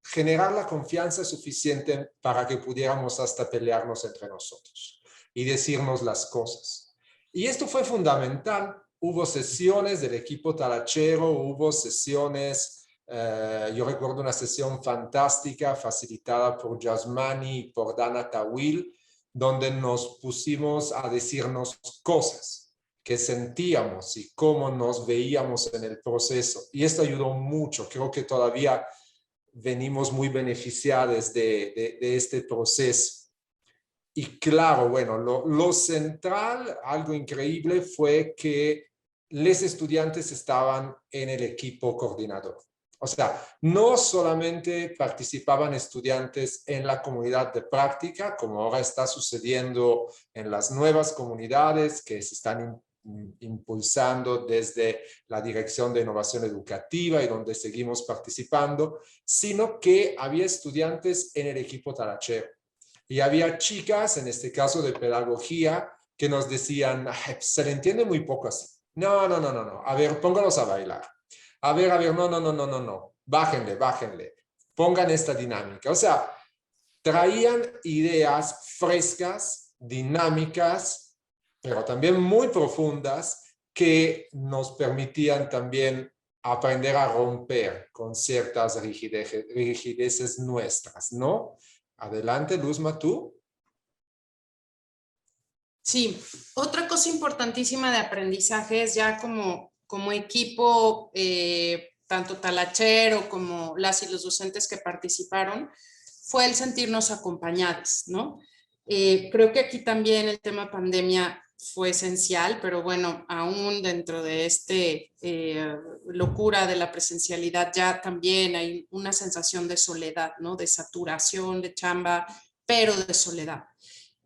generar la confianza suficiente para que pudiéramos hasta pelearnos entre nosotros y decirnos las cosas. Y esto fue fundamental. Hubo sesiones del equipo talachero, hubo sesiones, yo recuerdo una sesión fantástica facilitada por Yasmani y por Dana Tawil, donde nos pusimos a decirnos cosas que sentíamos y cómo nos veíamos en el proceso. Y esto ayudó mucho. Creo que todavía venimos muy beneficiados de este proceso. Y claro, bueno, lo central, algo increíble, fue que los estudiantes estaban en el equipo coordinador. O sea, no solamente participaban estudiantes en la comunidad de práctica, como ahora está sucediendo en las nuevas comunidades que se están impulsando desde la Dirección de Innovación Educativa y donde seguimos participando, sino que había estudiantes en el equipo talachero. Y había chicas, en este caso de pedagogía, que nos decían, se le entiende muy poco así. No. A ver, pónganos a bailar. A ver, no. Bájenle. Pongan esta dinámica. O sea, traían ideas frescas, dinámicas, pero también muy profundas, que nos permitían también aprender a romper con ciertas rigideces nuestras, ¿no? Adelante, Luzma, tú. Sí, otra cosa importantísima de aprendizaje es ya como equipo, tanto talachero como las y los docentes que participaron, fue el sentirnos acompañados, ¿no? Creo que aquí también el tema pandemia fue esencial, pero bueno, aún dentro de locura de la presencialidad ya también hay una sensación de soledad, ¿no? De saturación, de chamba, pero de soledad.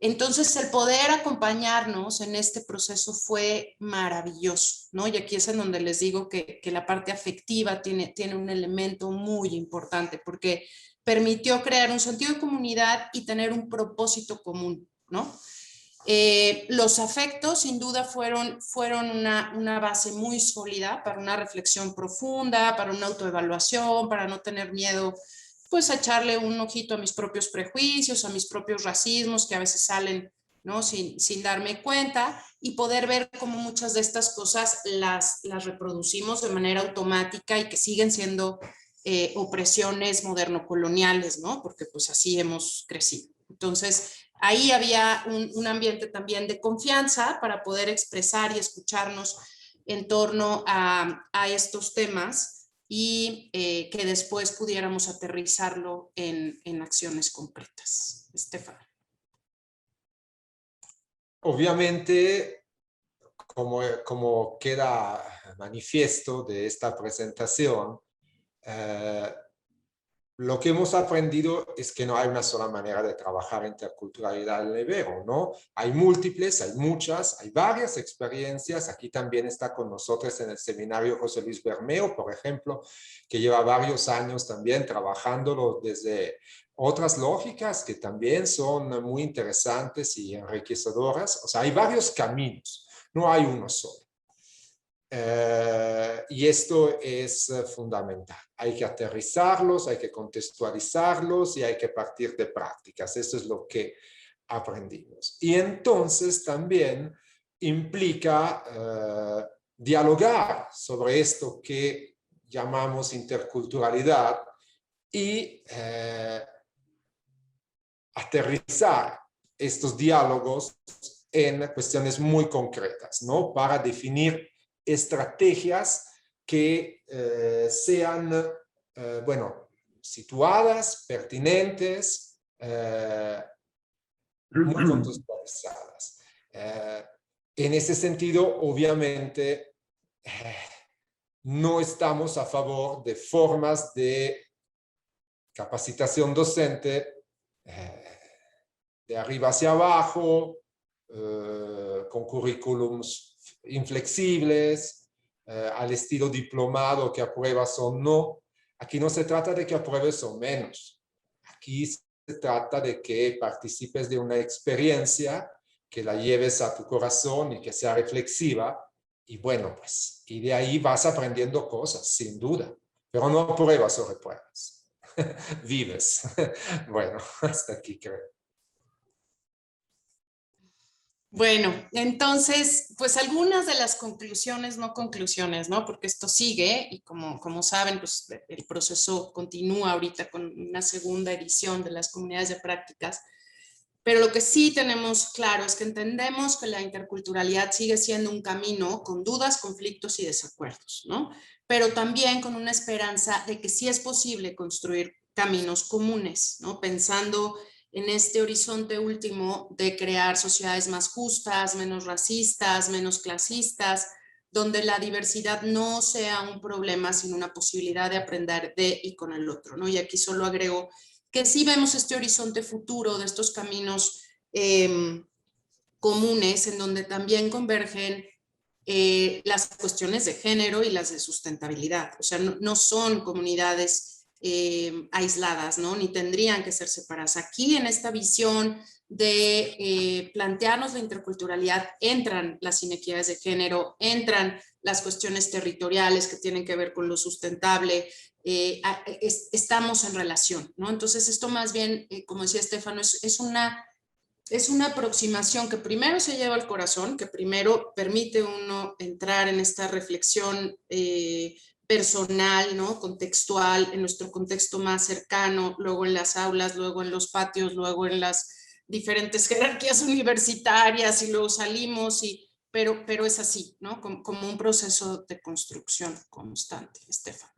Entonces, el poder acompañarnos en este proceso fue maravilloso, ¿no? Y aquí es en donde les digo que la parte afectiva tiene un elemento muy importante, porque permitió crear un sentido de comunidad y tener un propósito común, ¿no? Los afectos, sin duda, fueron una base muy sólida para una reflexión profunda, para una autoevaluación, para no tener miedo, pues a echarle un ojito a mis propios prejuicios, a mis propios racismos que a veces salen, ¿no? sin darme cuenta, y poder ver cómo muchas de estas cosas las reproducimos de manera automática y que siguen siendo opresiones moderno-coloniales, ¿no? Porque pues así hemos crecido. Entonces, ahí había un ambiente también de confianza para poder expresar y escucharnos en torno a estos temas, y que después pudiéramos aterrizarlo en acciones concretas. Estefan. Obviamente, como queda manifiesto de esta presentación, lo que hemos aprendido es que no hay una sola manera de trabajar interculturalidad en el Ibero, ¿no? Hay múltiples, hay muchas, hay varias experiencias. Aquí también está con nosotros en el seminario José Luis Bermeo, por ejemplo, que lleva varios años también trabajándolo desde otras lógicas que también son muy interesantes y enriquecedoras. O sea, hay varios caminos, no hay uno solo. Y esto es fundamental. Hay que aterrizarlos, hay que contextualizarlos y hay que partir de prácticas. Eso es lo que aprendimos. Y entonces también implica dialogar sobre esto que llamamos interculturalidad y aterrizar estos diálogos en cuestiones muy concretas, ¿no? Para definir estrategias que sean, bueno, situadas, pertinentes, muy contextualizadas. En ese sentido, obviamente, no estamos a favor de formas de capacitación docente de arriba hacia abajo, con currículums inflexibles, al estilo diplomado que apruebas o no. Aquí no se trata de que apruebes o menos. Aquí se trata de que participes de una experiencia, que la lleves a tu corazón y que sea reflexiva. Y bueno, pues, y de ahí vas aprendiendo cosas, sin duda. Pero no apruebas o repruebas. Vives. Bueno, hasta aquí creo. Bueno, entonces, pues algunas de las conclusiones, ¿no? Porque esto sigue y como saben, pues el proceso continúa ahorita con una segunda edición de las comunidades de prácticas, pero lo que sí tenemos claro es que entendemos que la interculturalidad sigue siendo un camino con dudas, conflictos y desacuerdos, ¿no? Pero también con una esperanza de que sí es posible construir caminos comunes, ¿no? Pensando en este horizonte último de crear sociedades más justas, menos racistas, menos clasistas, donde la diversidad no sea un problema, sino una posibilidad de aprender de y con el otro, ¿no? Y aquí solo agrego que sí vemos este horizonte futuro de estos caminos comunes en donde también convergen las cuestiones de género y las de sustentabilidad. O sea, no son comunidades aisladas, ¿no? Ni tendrían que ser separadas. Aquí en esta visión de plantearnos la interculturalidad entran las inequidades de género, entran las cuestiones territoriales que tienen que ver con lo sustentable, estamos en relación, ¿no? Entonces esto más bien, como decía Estefano, es una aproximación que primero se lleva al corazón, que primero permite uno entrar en esta reflexión personal, ¿no? Contextual, en nuestro contexto más cercano, luego en las aulas, luego en los patios, luego en las diferentes jerarquías universitarias, y luego salimos, pero es así, ¿no? Como un proceso de construcción constante. Estefan.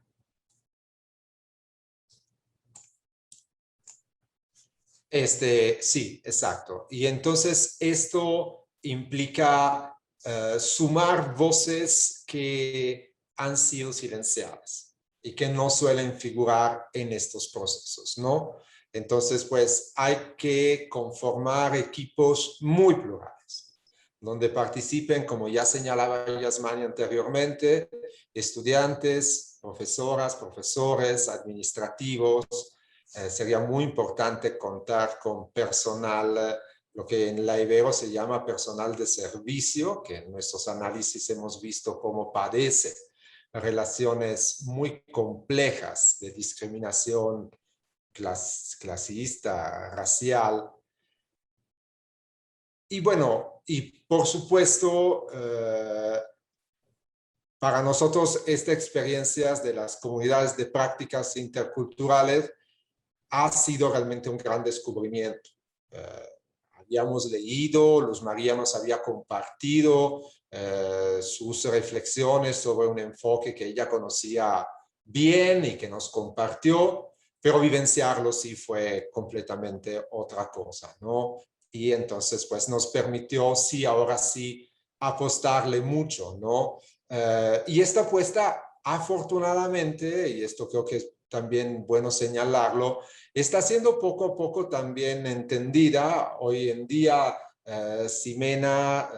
Sí, exacto. Y entonces esto implica sumar voces que han sido silenciadas y que no suelen figurar en estos procesos, ¿no? Entonces, pues hay que conformar equipos muy plurales, donde participen, como ya señalaba Yasmani anteriormente, estudiantes, profesoras, profesores, administrativos. Sería muy importante contar con personal, lo que en la Ibero se llama personal de servicio, que en nuestros análisis hemos visto cómo padece relaciones muy complejas de discriminación clasista, racial. Y bueno, y por supuesto, para nosotros esta experiencia de las comunidades de prácticas interculturales ha sido realmente un gran descubrimiento. Habíamos leído, Luz María nos había compartido sus reflexiones sobre un enfoque que ella conocía bien y que nos compartió, pero vivenciarlo sí fue completamente otra cosa, ¿no? Y entonces pues nos permitió, sí, ahora sí, apostarle mucho, ¿no? Y esta apuesta, afortunadamente, y esto creo que es también bueno señalarlo, está siendo poco a poco también entendida. Hoy en día, Ximena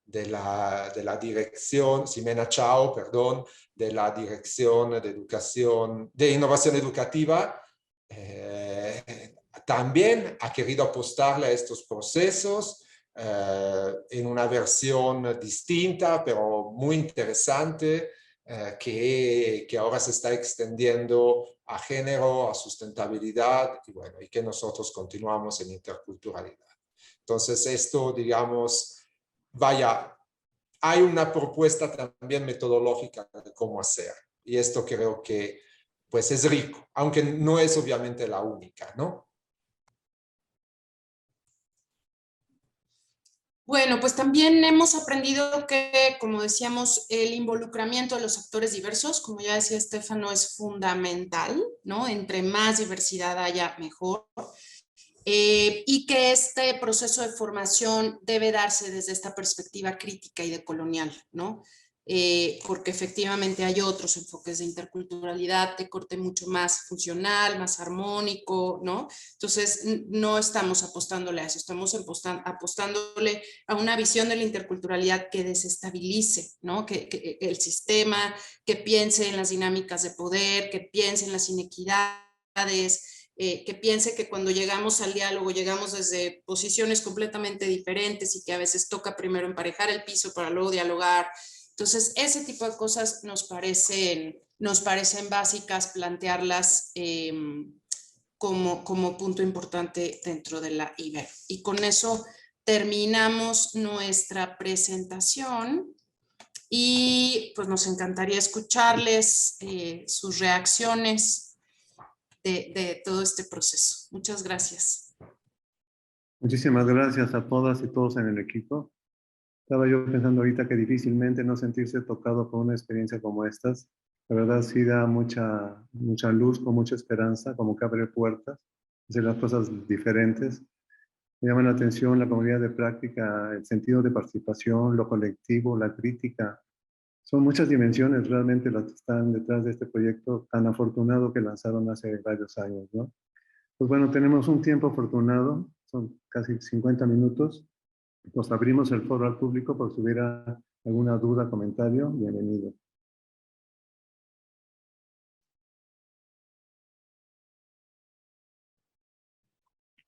de la dirección, Ximena Chao, perdón, de la Dirección de Educación, de Innovación Educativa, también ha querido apostarle a estos procesos en una versión distinta, pero muy interesante, que ahora se está extendiendo a género, a sustentabilidad, y bueno, y que nosotros continuamos en interculturalidad. Entonces esto, digamos, vaya, hay una propuesta también metodológica de cómo hacer, y esto creo que pues es rico, aunque no es obviamente la única, ¿no? Bueno, pues también hemos aprendido que, como decíamos, el involucramiento de los actores diversos, como ya decía Estefano, es fundamental, ¿no? Entre más diversidad haya, mejor. Y que este proceso de formación debe darse desde esta perspectiva crítica y decolonial, ¿no? Porque efectivamente hay otros enfoques de interculturalidad de corte mucho más funcional, más armónico, ¿no? Entonces, no estamos apostándole a eso, estamos apostándole a una visión de la interculturalidad que desestabilice, ¿no? Que el sistema, que piense en las dinámicas de poder, que piense en las inequidades, que piense que cuando llegamos al diálogo llegamos desde posiciones completamente diferentes y que a veces toca primero emparejar el piso para luego dialogar. Entonces, ese tipo de cosas nos parecen básicas plantearlas como punto importante dentro de la Ibero. Y con eso terminamos nuestra presentación y pues nos encantaría escucharles sus reacciones de todo este proceso. Muchas gracias. Muchísimas gracias a todas y todos en el equipo. Estaba yo pensando ahorita que difícilmente no sentirse tocado por una experiencia como estas. La verdad sí da mucha luz, con mucha esperanza, como que abre puertas, hacer las cosas diferentes. Me llama la atención la comunidad de práctica, el sentido de participación, lo colectivo, la crítica. Son muchas dimensiones realmente las que están detrás de este proyecto tan afortunado que lanzaron hace varios años, ¿no? Pues bueno, tenemos un tiempo afortunado, son casi 50 minutos. Nos abrimos el foro al público por si hubiera alguna duda, comentario, bienvenido.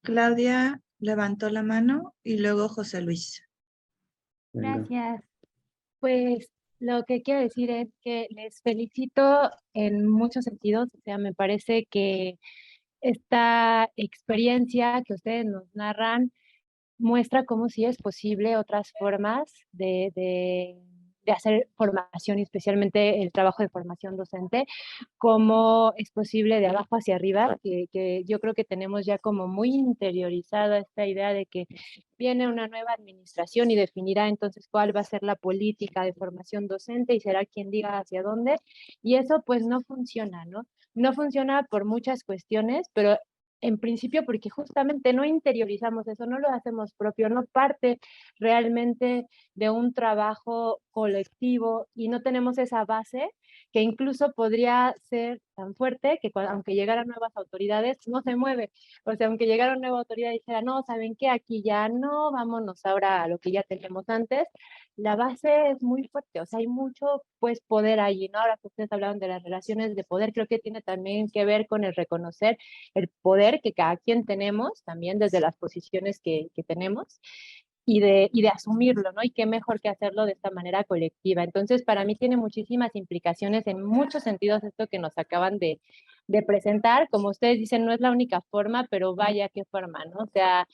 Claudia levantó la mano y luego José Luis. Venga. Gracias. Pues lo que quiero decir es que les felicito en muchos sentidos. O sea, me parece que esta experiencia que ustedes nos narran muestra cómo sí es posible otras formas de hacer formación, y especialmente el trabajo de formación docente, cómo es posible de abajo hacia arriba, que yo creo que tenemos ya como muy interiorizada esta idea de que viene una nueva administración y definirá entonces cuál va a ser la política de formación docente y será quien diga hacia dónde, y eso pues no funciona, ¿no? No funciona por muchas cuestiones, pero en principio porque justamente no interiorizamos eso, no lo hacemos propio, no parte realmente de un trabajo colectivo y no tenemos esa base que incluso podría ser tan fuerte que aunque llegaran nuevas autoridades, no se mueve. O sea, aunque llegara una nueva autoridad y dijera, no, ¿saben qué? Aquí ya no, vámonos ahora a lo que ya teníamos antes. La base es muy fuerte, o sea, hay mucho pues poder allí, ¿no? Ahora que ustedes hablaban de las relaciones de poder, creo que tiene también que ver con el reconocer el poder que cada quien tenemos, también desde las posiciones que tenemos, y de asumirlo, ¿no? Y qué mejor que hacerlo de esta manera colectiva. Entonces, para mí tiene muchísimas implicaciones en muchos sentidos esto que nos acaban de presentar. Como ustedes dicen, no es la única forma, pero vaya qué forma, ¿no? O sea,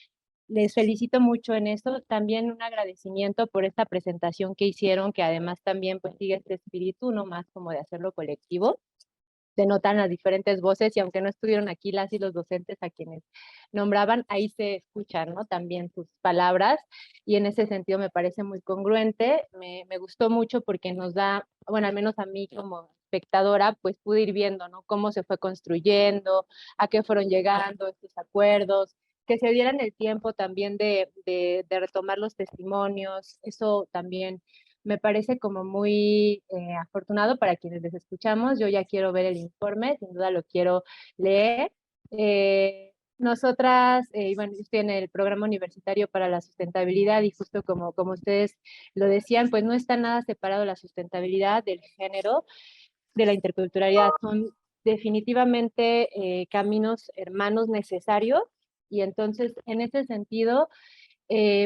les felicito mucho en esto. También un agradecimiento por esta presentación que hicieron, que además también pues sigue este espíritu, no más como de hacerlo colectivo. Se notan las diferentes voces y aunque no estuvieron aquí las y los docentes a quienes nombraban, ahí se escuchan, ¿no? También sus palabras y en ese sentido me parece muy congruente. Me gustó mucho porque nos da, bueno, al menos a mí como espectadora, pues pude ir viendo, ¿no? Cómo se fue construyendo, a qué fueron llegando estos acuerdos, que se dieran el tiempo también de retomar los testimonios, eso también me parece como muy afortunado para quienes les escuchamos. Yo ya quiero ver el informe, sin duda lo quiero leer. Nosotras, bueno, yo estoy en el programa universitario para la sustentabilidad y justo como ustedes lo decían, pues no está nada separado la sustentabilidad del género, de la interculturalidad. Son definitivamente caminos hermanos necesarios y entonces en ese sentido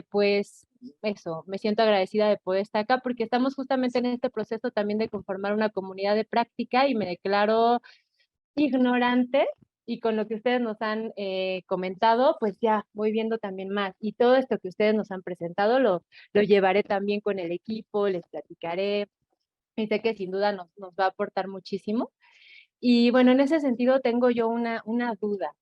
pues eso, me siento agradecida de poder estar acá porque estamos justamente en este proceso también de conformar una comunidad de práctica y me declaro ignorante y con lo que ustedes nos han comentado, pues ya voy viendo también más y todo esto que ustedes nos han presentado lo llevaré también con el equipo, les platicaré y sé que sin duda nos va a aportar muchísimo. Y bueno, en ese sentido tengo yo una duda.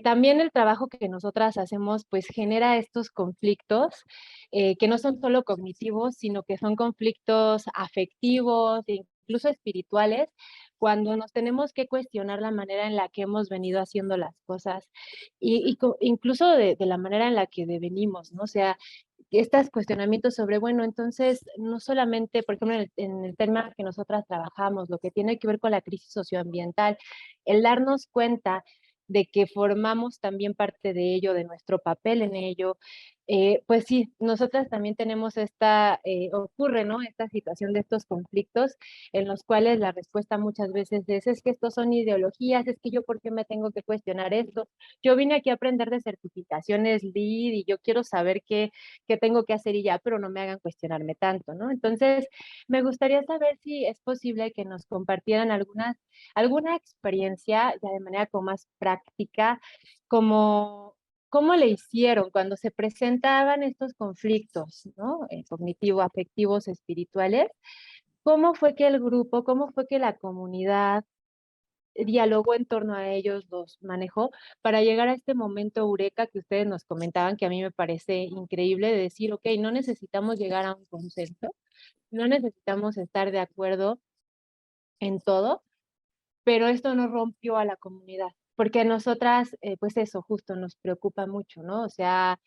También el trabajo que nosotras hacemos pues genera estos conflictos que no son solo cognitivos, sino que son conflictos afectivos e incluso espirituales, cuando nos tenemos que cuestionar la manera en la que hemos venido haciendo las cosas incluso de la manera en la que devenimos, ¿no? O sea, estos cuestionamientos sobre, bueno, entonces, no solamente, por ejemplo, en el tema que nosotras trabajamos, lo que tiene que ver con la crisis socioambiental, el darnos cuenta de que formamos también parte de ello, de nuestro papel en ello, pues sí, nosotras también tenemos ocurre, ¿no? Esta situación de estos conflictos en los cuales la respuesta muchas veces es que estos son ideologías, es que yo por qué me tengo que cuestionar esto. Yo vine aquí a aprender de certificaciones LEED y yo quiero saber qué tengo que hacer y ya, pero no me hagan cuestionarme tanto, ¿no? Entonces, me gustaría saber si es posible que nos compartieran alguna experiencia ya de manera como más práctica, como cómo le hicieron cuando se presentaban estos conflictos, ¿no? Cognitivo, afectivos, espirituales. ¿Cómo fue que el grupo, cómo fue que la comunidad dialogó en torno a ellos, los manejó para llegar a este momento eureka que ustedes nos comentaban, que a mí me parece increíble de decir, ok, no necesitamos llegar a un consenso, no necesitamos estar de acuerdo en todo, pero esto no rompió a la comunidad, porque a nosotras, pues eso justo nos preocupa mucho, ¿no? O sea,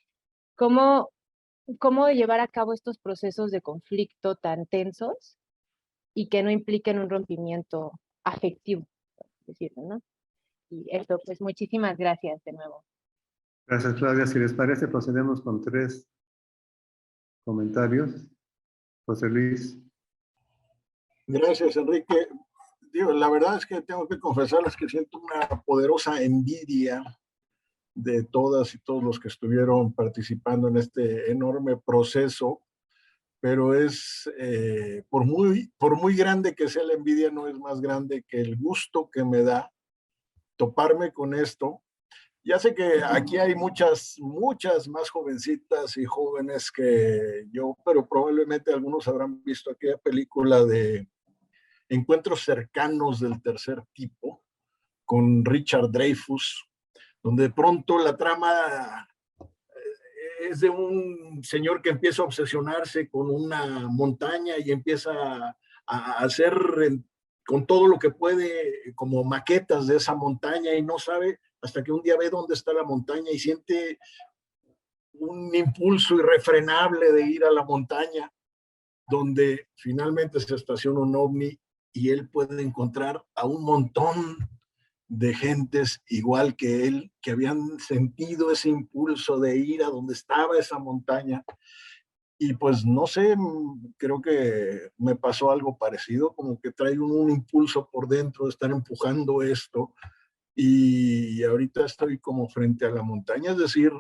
¿cómo, cómo llevar a cabo estos procesos de conflicto tan tensos y que no impliquen un rompimiento afectivo, por decirlo, ¿no? Y eso, pues muchísimas gracias de nuevo. Gracias, Claudia. Si les parece, procedemos con 3 comentarios. José Luis. Gracias, Enrique. Digo, la verdad es que tengo que confesarles que siento una poderosa envidia de todas y todos los que estuvieron participando en este enorme proceso, pero por muy grande que sea la envidia, no es más grande que el gusto que me da toparme con esto. Ya sé que aquí hay muchas más jovencitas y jóvenes que yo, pero probablemente algunos habrán visto aquella película de Encuentros cercanos del tercer tipo, con Richard Dreyfuss, donde de pronto la trama es de un señor que empieza a obsesionarse con una montaña y empieza a hacer con todo lo que puede como maquetas de esa montaña y no sabe hasta que un día ve dónde está la montaña y siente un impulso irrefrenable de ir a la montaña, donde finalmente se estaciona un ovni y él puede encontrar a un montón de gentes igual que él, que habían sentido ese impulso de ir a donde estaba esa montaña. Y pues no sé, creo que me pasó algo parecido, como que traigo un impulso por dentro de estar empujando esto. Y ahorita estoy como frente a la montaña, es decir,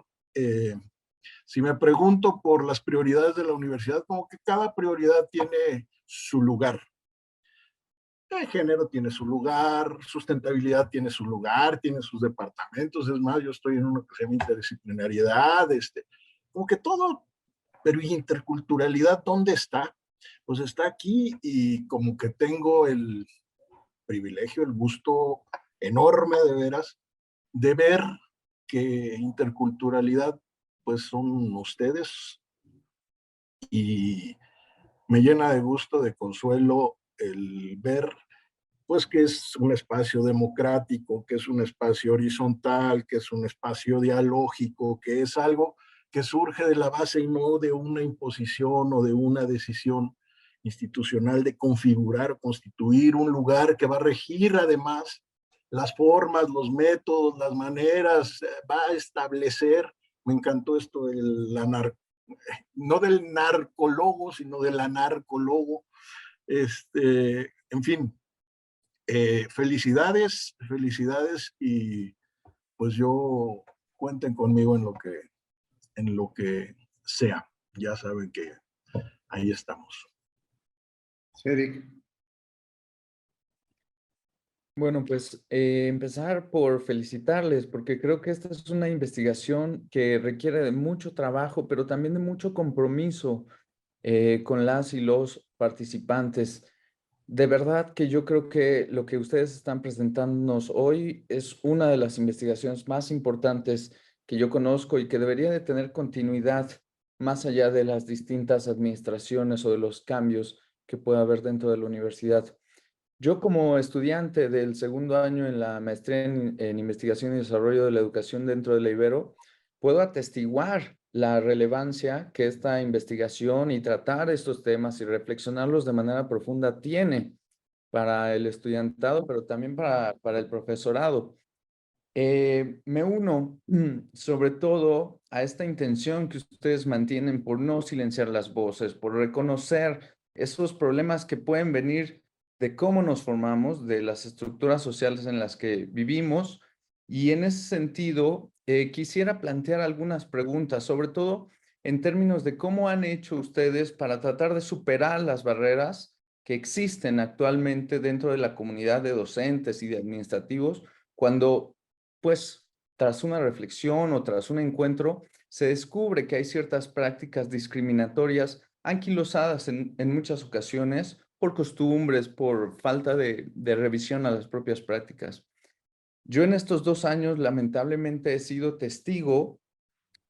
si me pregunto por las prioridades de la universidad, como que cada prioridad tiene su lugar. El género tiene su lugar, sustentabilidad tiene su lugar, tiene sus departamentos. Es más, yo estoy en uno que se llama interdisciplinariedad, como que todo, pero interculturalidad, ¿dónde está? Pues está aquí, y como que tengo el privilegio, el gusto enorme de veras, de ver que interculturalidad pues son ustedes, y me llena de gusto, de consuelo el ver pues que es un espacio democrático, que es un espacio horizontal, que es un espacio dialógico, que es algo que surge de la base y no de una imposición o de una decisión institucional de configurar, constituir un lugar que va a regir además las formas, los métodos, las maneras, va a establecer. Me encantó esto no del narcólogo, sino del anarcólogo. En fin, felicidades, felicidades, y pues yo cuenten conmigo en lo que sea. Ya saben que ahí estamos. Eric. Bueno, pues empezar por felicitarles, porque creo que esta es una investigación que requiere de mucho trabajo, pero también de mucho compromiso con las y los participantes. De verdad que yo creo que lo que ustedes están presentándonos hoy es una de las investigaciones más importantes que yo conozco y que debería de tener continuidad más allá de las distintas administraciones o de los cambios que pueda haber dentro de la universidad. Yo como estudiante del segundo año en la maestría en Investigación y Desarrollo de la Educación dentro de la Ibero, puedo atestiguar la relevancia que esta investigación y tratar estos temas y reflexionarlos de manera profunda tiene para el estudiantado, pero también para el profesorado. Me uno sobre todo a esta intención que ustedes mantienen por no silenciar las voces, por reconocer esos problemas que pueden venir de cómo nos formamos, de las estructuras sociales en las que vivimos. Y en ese sentido, quisiera plantear algunas preguntas, sobre todo en términos de cómo han hecho ustedes para tratar de superar las barreras que existen actualmente dentro de la comunidad de docentes y de administrativos, cuando pues tras una reflexión o tras un encuentro, se descubre que hay ciertas prácticas discriminatorias anquilosadas en muchas ocasiones por costumbres, por falta de revisión a las propias prácticas. Yo en estos 2 años, lamentablemente, he sido testigo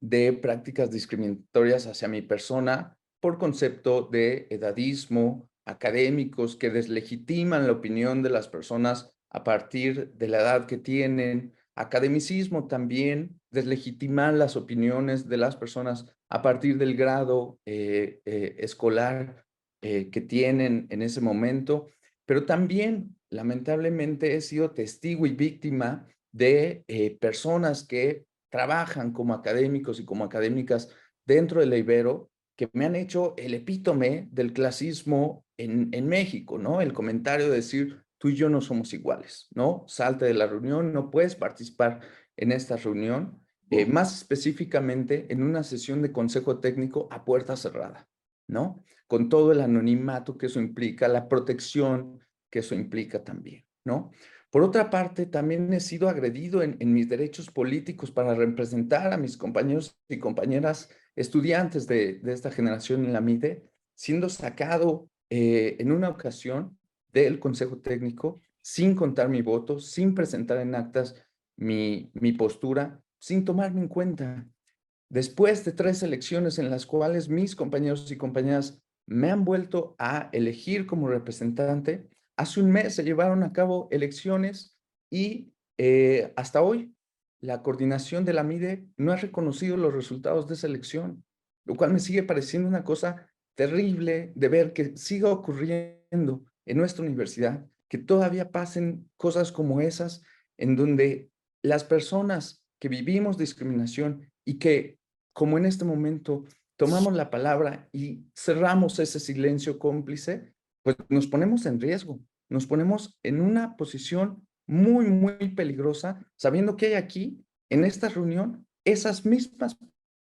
de prácticas discriminatorias hacia mi persona por concepto de edadismo, académicos que deslegitiman la opinión de las personas a partir de la edad que tienen, academicismo también, deslegitimar las opiniones de las personas a partir del grado escolar que tienen en ese momento, pero también, lamentablemente, he sido testigo y víctima de personas que trabajan como académicos y como académicas dentro de la Ibero, que me han hecho el epítome del clasismo en México, ¿no? El comentario de decir, tú y yo no somos iguales, ¿no? Salte de la reunión, no puedes participar en esta reunión, más específicamente en una sesión de consejo técnico a puerta cerrada, ¿no? Con todo el anonimato que eso implica, la protección que eso implica también, ¿no? Por otra parte, también he sido agredido en mis derechos políticos para representar a mis compañeros y compañeras estudiantes de esta generación en la MIDE, siendo sacado en una ocasión del Consejo Técnico sin contar mi voto, sin presentar en actas mi postura, sin tomarme en cuenta. Después de 3 elecciones en las cuales mis compañeros y compañeras me han vuelto a elegir como representante, hace un mes se llevaron a cabo elecciones y hasta hoy la coordinación de la MIDE no ha reconocido los resultados de esa elección, lo cual me sigue pareciendo una cosa terrible de ver que siga ocurriendo en nuestra universidad que todavía pasen cosas como esas, en donde las personas que vivimos discriminación y que, como en este momento, tomamos la palabra y cerramos ese silencio cómplice, pues nos ponemos en riesgo, nos ponemos en una posición muy, muy peligrosa, sabiendo que hay aquí, en esta reunión, esas mismas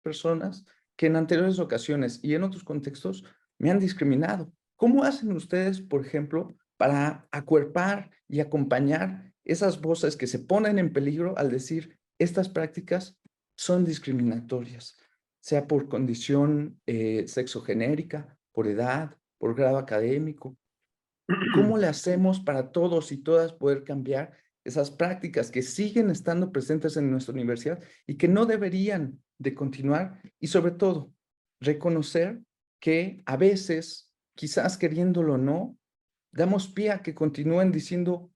personas que en anteriores ocasiones y en otros contextos me han discriminado. ¿Cómo hacen ustedes, por ejemplo, para acuerpar y acompañar esas voces que se ponen en peligro al decir estas prácticas son discriminatorias, sea por condición sexogenérica, por edad, por grado académico? ¿Cómo le hacemos para todos y todas poder cambiar esas prácticas que siguen estando presentes en nuestra universidad y que no deberían de continuar? Y sobre todo, reconocer que a veces, quizás queriéndolo o no, damos pie a que continúen diciendo,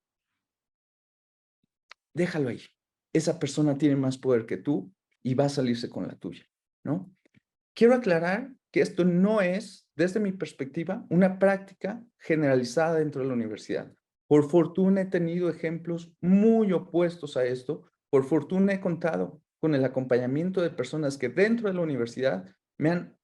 déjalo ahí, esa persona tiene más poder que tú y va a salirse con la tuya, ¿no? Quiero aclarar que esto no es, desde mi perspectiva, una práctica generalizada dentro de la universidad. Por fortuna he tenido ejemplos muy opuestos a esto. Por fortuna he contado con el acompañamiento de personas que dentro de la universidad me han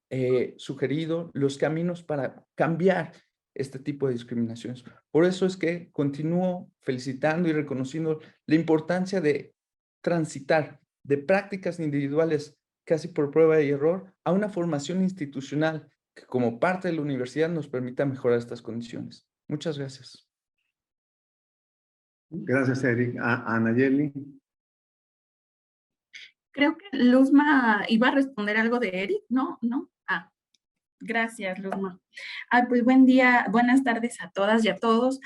sugerido los caminos para cambiar este tipo de discriminaciones. Por eso es que continúo felicitando y reconociendo la importancia de transitar de prácticas individuales casi por prueba y error a una formación institucional que como parte de la universidad nos permita mejorar estas condiciones. Muchas gracias. Gracias, Eric. Anayeli. Creo que Luzma iba a responder algo de Eric, ¿no? Gracias, Luzma. Pues buen día, buenas tardes a todas y a todos.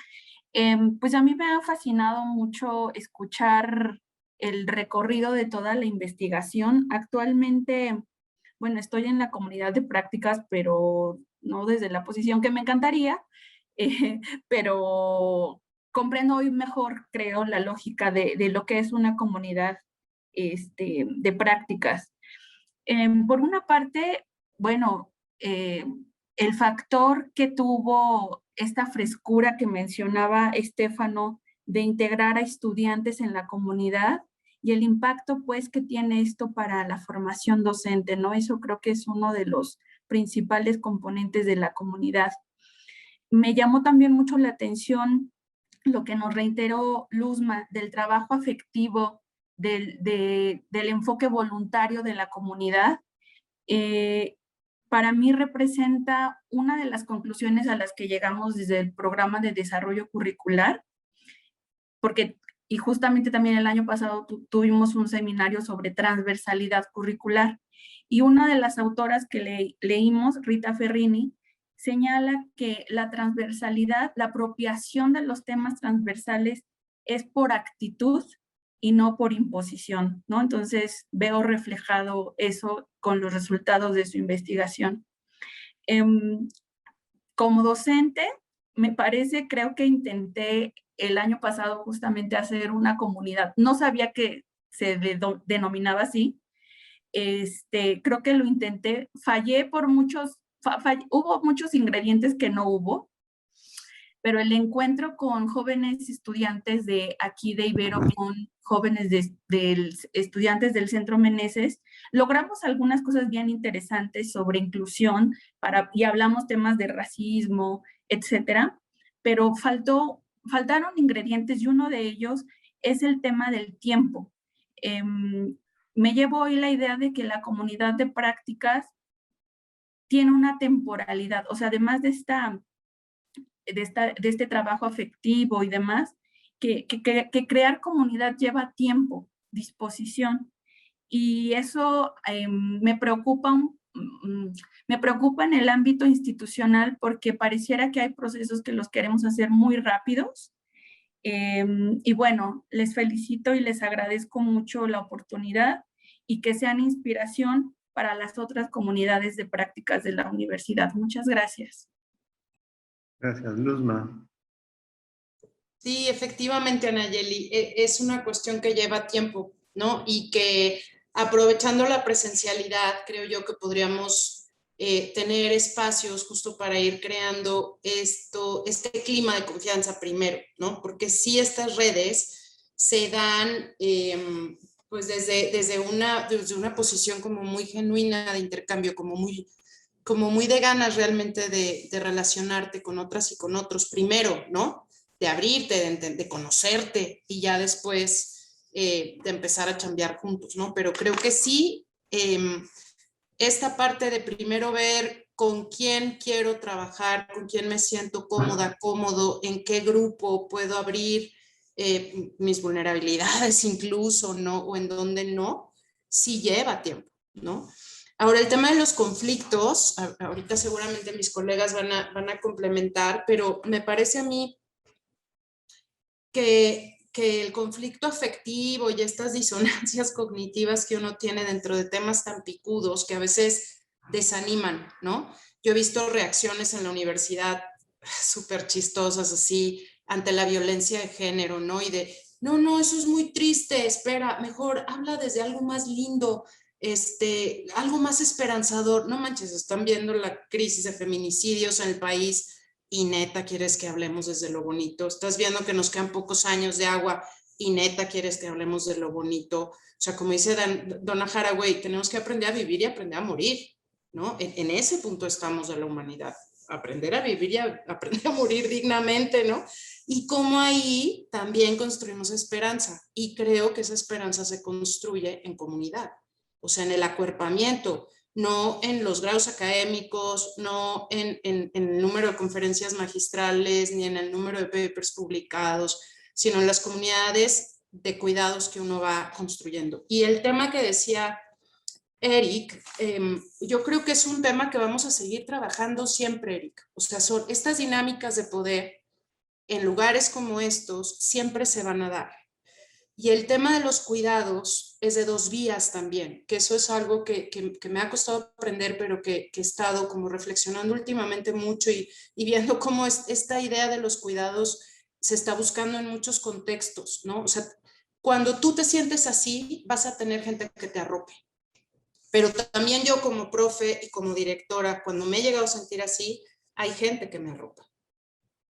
Pues a mí me ha fascinado mucho escuchar el recorrido de toda la investigación. Actualmente, bueno, estoy en la comunidad de prácticas, pero no desde la posición que me encantaría, pero comprendo hoy mejor, creo, la lógica de lo que es una comunidad de prácticas. Por una parte, bueno, el factor que tuvo esta frescura que mencionaba Estefano de integrar a estudiantes en la comunidad y el impacto pues que tiene esto para la formación docente, ¿no? Eso creo que es uno de los principales componentes de la comunidad. Me llamó también mucho la atención lo que nos reiteró Luzma del trabajo afectivo, del enfoque voluntario de la comunidad. Para mí representa una de las conclusiones a las que llegamos desde el programa de desarrollo curricular, porque, y justamente también el año pasado tuvimos un seminario sobre transversalidad curricular, y una de las autoras que leímos, Rita Ferrini, señala que la transversalidad, la apropiación de los temas transversales es por actitud y no por imposición, ¿no? Entonces veo reflejado eso con los resultados de su investigación. Como docente, me parece, creo que intenté el año pasado justamente hacer una comunidad. No sabía que se denominaba así. Creo que lo intenté. Fallé por muchos, hubo muchos ingredientes que no hubo, pero el encuentro con jóvenes estudiantes de aquí de Ibero, con jóvenes estudiantes del Centro Meneses, logramos algunas cosas bien interesantes sobre inclusión y hablamos temas de racismo, etcétera, pero faltaron ingredientes y uno de ellos es el tema del tiempo. Me llevo hoy la idea de que la comunidad de prácticas tiene una temporalidad, o sea, además de este trabajo afectivo y demás, que crear comunidad lleva tiempo, disposición, y eso me preocupa en el ámbito institucional porque pareciera que hay procesos que los queremos hacer muy rápidos. Y bueno, les felicito y les agradezco mucho la oportunidad y que sean inspiración para las otras comunidades de prácticas de la universidad. Muchas gracias. Gracias, Luzma. Sí, efectivamente, Anayeli, es una cuestión que lleva tiempo, ¿no? Y que aprovechando la presencialidad, creo yo que podríamos tener espacios justo para ir creando este clima de confianza primero, ¿no? Porque sí estas redes se dan pues desde una posición como muy genuina de intercambio, como muy de ganas realmente de relacionarte con otras y con otros primero, ¿no? De abrirte, de conocerte y ya después de empezar a chambear juntos, ¿no? Pero creo que sí, esta parte de primero ver con quién quiero trabajar, con quién me siento cómoda, cómodo, en qué grupo puedo abrir mis vulnerabilidades incluso, ¿no? O en dónde no, sí lleva tiempo, ¿no? Ahora, el tema de los conflictos, ahorita seguramente mis colegas van a complementar, pero me parece a mí que el conflicto afectivo y estas disonancias cognitivas que uno tiene dentro de temas tan picudos que a veces desaniman, ¿no? Yo he visto reacciones en la universidad súper chistosas así ante la violencia de género, ¿no? Y de, no, eso es muy triste, espera, mejor habla desde algo más lindo, algo más esperanzador. No manches, están viendo la crisis de feminicidios en el país y neta quieres que hablemos desde lo bonito. Estás viendo que nos quedan pocos años de agua y neta quieres que hablemos de lo bonito. O sea, como dice Donna Haraway, tenemos que aprender a vivir y aprender a morir, ¿no? En ese punto estamos de la humanidad. Aprender a vivir y aprender a morir dignamente, ¿no? Y como ahí también construimos esperanza. Y creo que esa esperanza se construye en comunidad. O sea, en el acuerpamiento, no en los grados académicos, no en el número de conferencias magistrales, ni en el número de papers publicados, sino en las comunidades de cuidados que uno va construyendo. Y el tema que decía Eric, yo creo que es un tema que vamos a seguir trabajando siempre, Eric. O sea, son estas dinámicas de poder en lugares como estos siempre se van a dar. Y el tema de los cuidados es de dos vías también, que eso es algo que me ha costado aprender, pero que he estado como reflexionando últimamente mucho y viendo cómo esta idea de los cuidados se está buscando en muchos contextos, ¿no? O sea, cuando tú te sientes así, vas a tener gente que te arrope. Pero también yo como profe y como directora, cuando me he llegado a sentir así, hay gente que me arropa,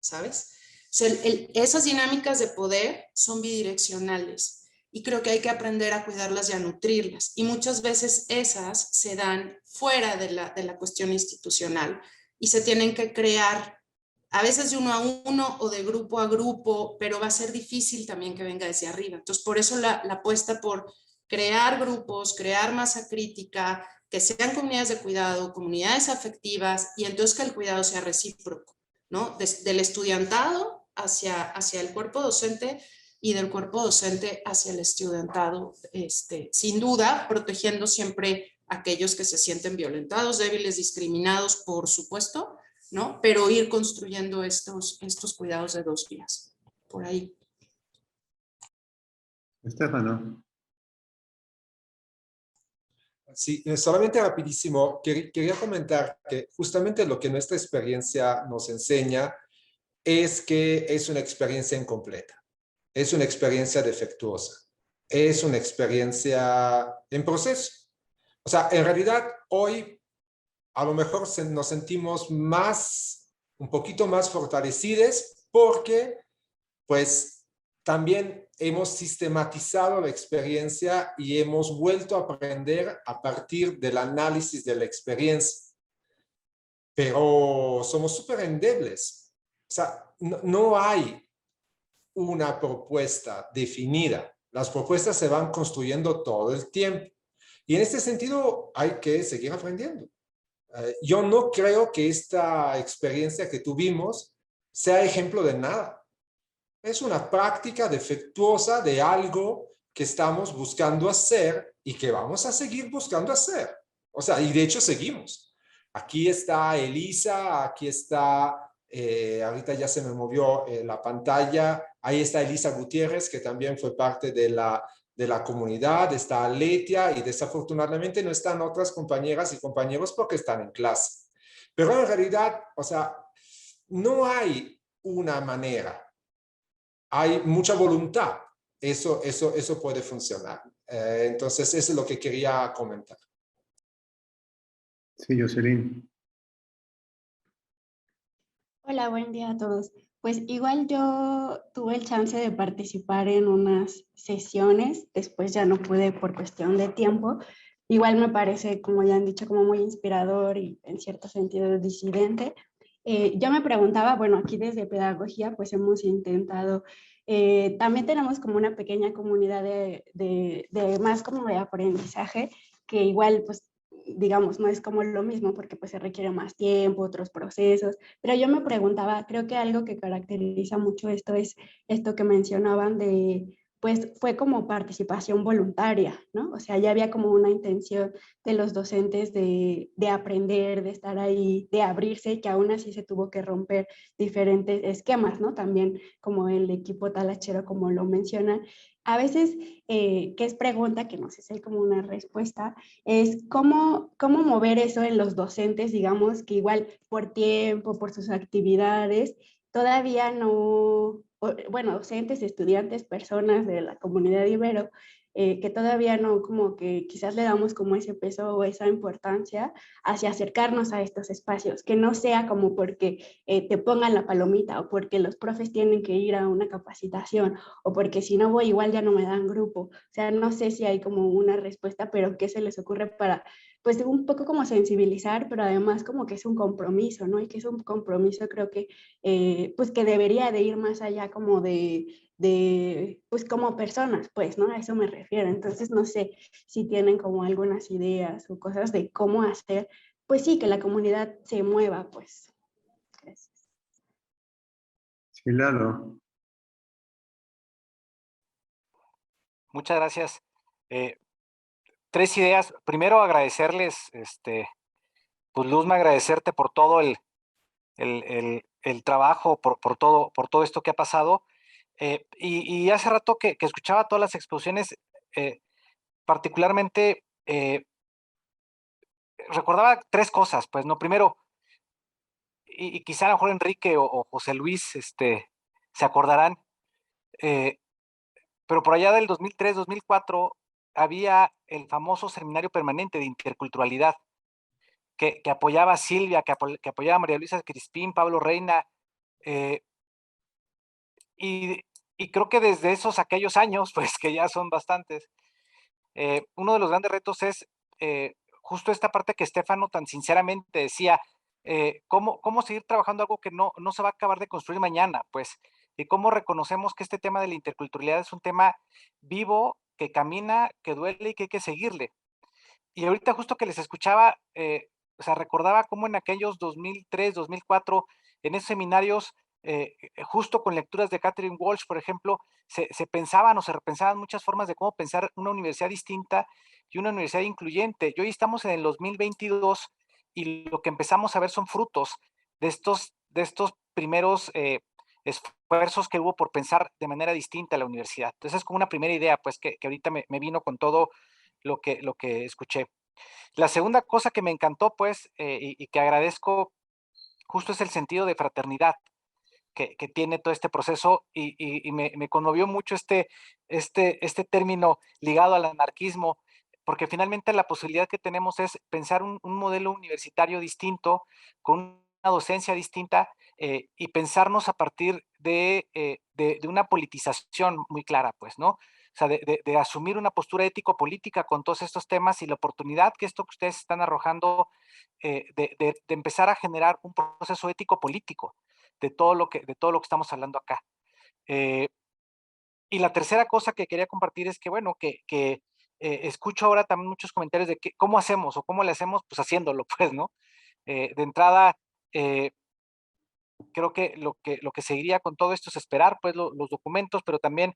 ¿sabes? O sea, esas dinámicas de poder son bidireccionales y creo que hay que aprender a cuidarlas y a nutrirlas. Y muchas veces esas se dan fuera de la cuestión institucional y se tienen que crear a veces de uno a uno o de grupo a grupo, pero va a ser difícil también que venga desde arriba. Entonces, por eso la apuesta por crear grupos, crear masa crítica, que sean comunidades de cuidado, comunidades afectivas y entonces que el cuidado sea recíproco, ¿no? Del estudiantado hacia el cuerpo docente y del cuerpo docente hacia el estudiantado, sin duda, protegiendo siempre a aquellos que se sienten violentados, débiles, discriminados, por supuesto, ¿no? Pero ir construyendo estos cuidados de dos vías, por ahí. Estefano. Sí, solamente rapidísimo, quería comentar que justamente lo que nuestra experiencia nos enseña es que es una experiencia incompleta, es una experiencia defectuosa, es una experiencia en proceso. O sea, en realidad hoy a lo mejor nos sentimos un poquito más fortalecidos porque pues también hemos sistematizado la experiencia y hemos vuelto a aprender a partir del análisis de la experiencia. Pero somos súper endebles. O sea, no hay una propuesta definida. Las propuestas se van construyendo todo el tiempo. Y en este sentido hay que seguir aprendiendo. Yo no creo que esta experiencia que tuvimos sea ejemplo de nada. Es una práctica defectuosa de algo que estamos buscando hacer y que vamos a seguir buscando hacer. O sea, y de hecho seguimos. Aquí está Elisa, aquí está, ahorita ya se me movió la pantalla, ahí está Elisa Gutiérrez, que también fue parte de la comunidad, está Letia y desafortunadamente no están otras compañeras y compañeros porque están en clase. Pero en realidad, o sea, no hay una manera. Hay mucha voluntad, eso puede funcionar. Entonces, eso es lo que quería comentar. Sí, Jocelyn. Hola, buen día a todos. Pues igual yo tuve el chance de participar en unas sesiones, después ya no pude por cuestión de tiempo. Igual me parece, como ya han dicho, como muy inspirador y en cierto sentido disidente. Yo me preguntaba, bueno, aquí desde pedagogía pues hemos intentado, también tenemos como una pequeña comunidad de más como de aprendizaje, que igual pues digamos, no es como lo mismo porque pues se requiere más tiempo, otros procesos, pero yo me preguntaba, creo que algo que caracteriza mucho esto es esto que mencionaban de, pues fue como participación voluntaria, ¿no? O sea, ya había como una intención de los docentes de aprender, de estar ahí, de abrirse, que aún así se tuvo que romper diferentes esquemas, ¿no? También como el equipo talachero, como lo mencionan. A veces, que es pregunta, que no sé si hay como una respuesta, es cómo mover eso en los docentes, digamos, que igual por tiempo, por sus actividades, todavía no, bueno, docentes, estudiantes, personas de la comunidad Ibero, que todavía no, como que quizás le damos como ese peso o esa importancia hacia acercarnos a estos espacios, que no sea como porque te pongan la palomita o porque los profes tienen que ir a una capacitación o porque si no voy igual ya no me dan grupo. O sea, no sé si hay como una respuesta, pero ¿qué se les ocurre para, pues un poco como sensibilizar, pero además como que es un compromiso, ¿no? Y que es un compromiso creo que, pues que debería de ir más allá como pues como personas, pues, ¿no? A eso me refiero. Entonces, no sé si tienen como algunas ideas o cosas de cómo hacer, pues sí, que la comunidad se mueva, pues. Gracias. Sí, Lalo. Muchas gracias. Tres ideas. Primero, agradecerles, pues Luzma, agradecerte por todo el trabajo, por todo esto que ha pasado. Y hace rato que escuchaba todas las exposiciones, particularmente recordaba tres cosas. Pues no, primero, y quizá a lo mejor Enrique o José Luis se acordarán, eh, pero por allá del 2003, 2004 había el famoso seminario permanente de interculturalidad que apoyaba a Silvia, que apoyaba a María Luisa Crispín, Pablo Reina, eh, y, y creo que desde aquellos años, pues que ya son bastantes, uno de los grandes retos es justo esta parte que Estefano tan sinceramente decía, cómo seguir trabajando algo que no se va a acabar de construir mañana, pues, y cómo reconocemos que este tema de la interculturalidad es un tema vivo, que camina, que duele y que hay que seguirle. Y ahorita justo que les escuchaba, o sea, recordaba cómo en aquellos 2003, 2004, en esos seminarios, justo con lecturas de Catherine Walsh, por ejemplo, se pensaban o se repensaban muchas formas de cómo pensar una universidad distinta y una universidad incluyente. Y hoy estamos en el 2022 y lo que empezamos a ver son frutos de estos primeros esfuerzos que hubo por pensar de manera distinta la universidad. Entonces es como una primera idea, pues, que ahorita me vino con todo lo que escuché. La segunda cosa que me encantó, pues, y que agradezco, justo es el sentido de fraternidad que tiene todo este proceso y me conmovió mucho este término ligado al anarquismo, porque finalmente la posibilidad que tenemos es pensar un modelo universitario distinto, con una docencia distinta, y pensarnos a partir de una politización muy clara, pues, ¿no? O sea, de asumir una postura ético-política con todos estos temas y la oportunidad que esto que ustedes están arrojando, de empezar a generar un proceso ético-político de todo lo que estamos hablando acá. Eh, y la tercera cosa que quería compartir es que, bueno, escucho ahora también muchos comentarios de cómo hacemos o cómo le hacemos, pues haciéndolo, pues, ¿no? De entrada, eh, creo que lo que seguiría con todo esto es esperar, pues, los documentos, pero también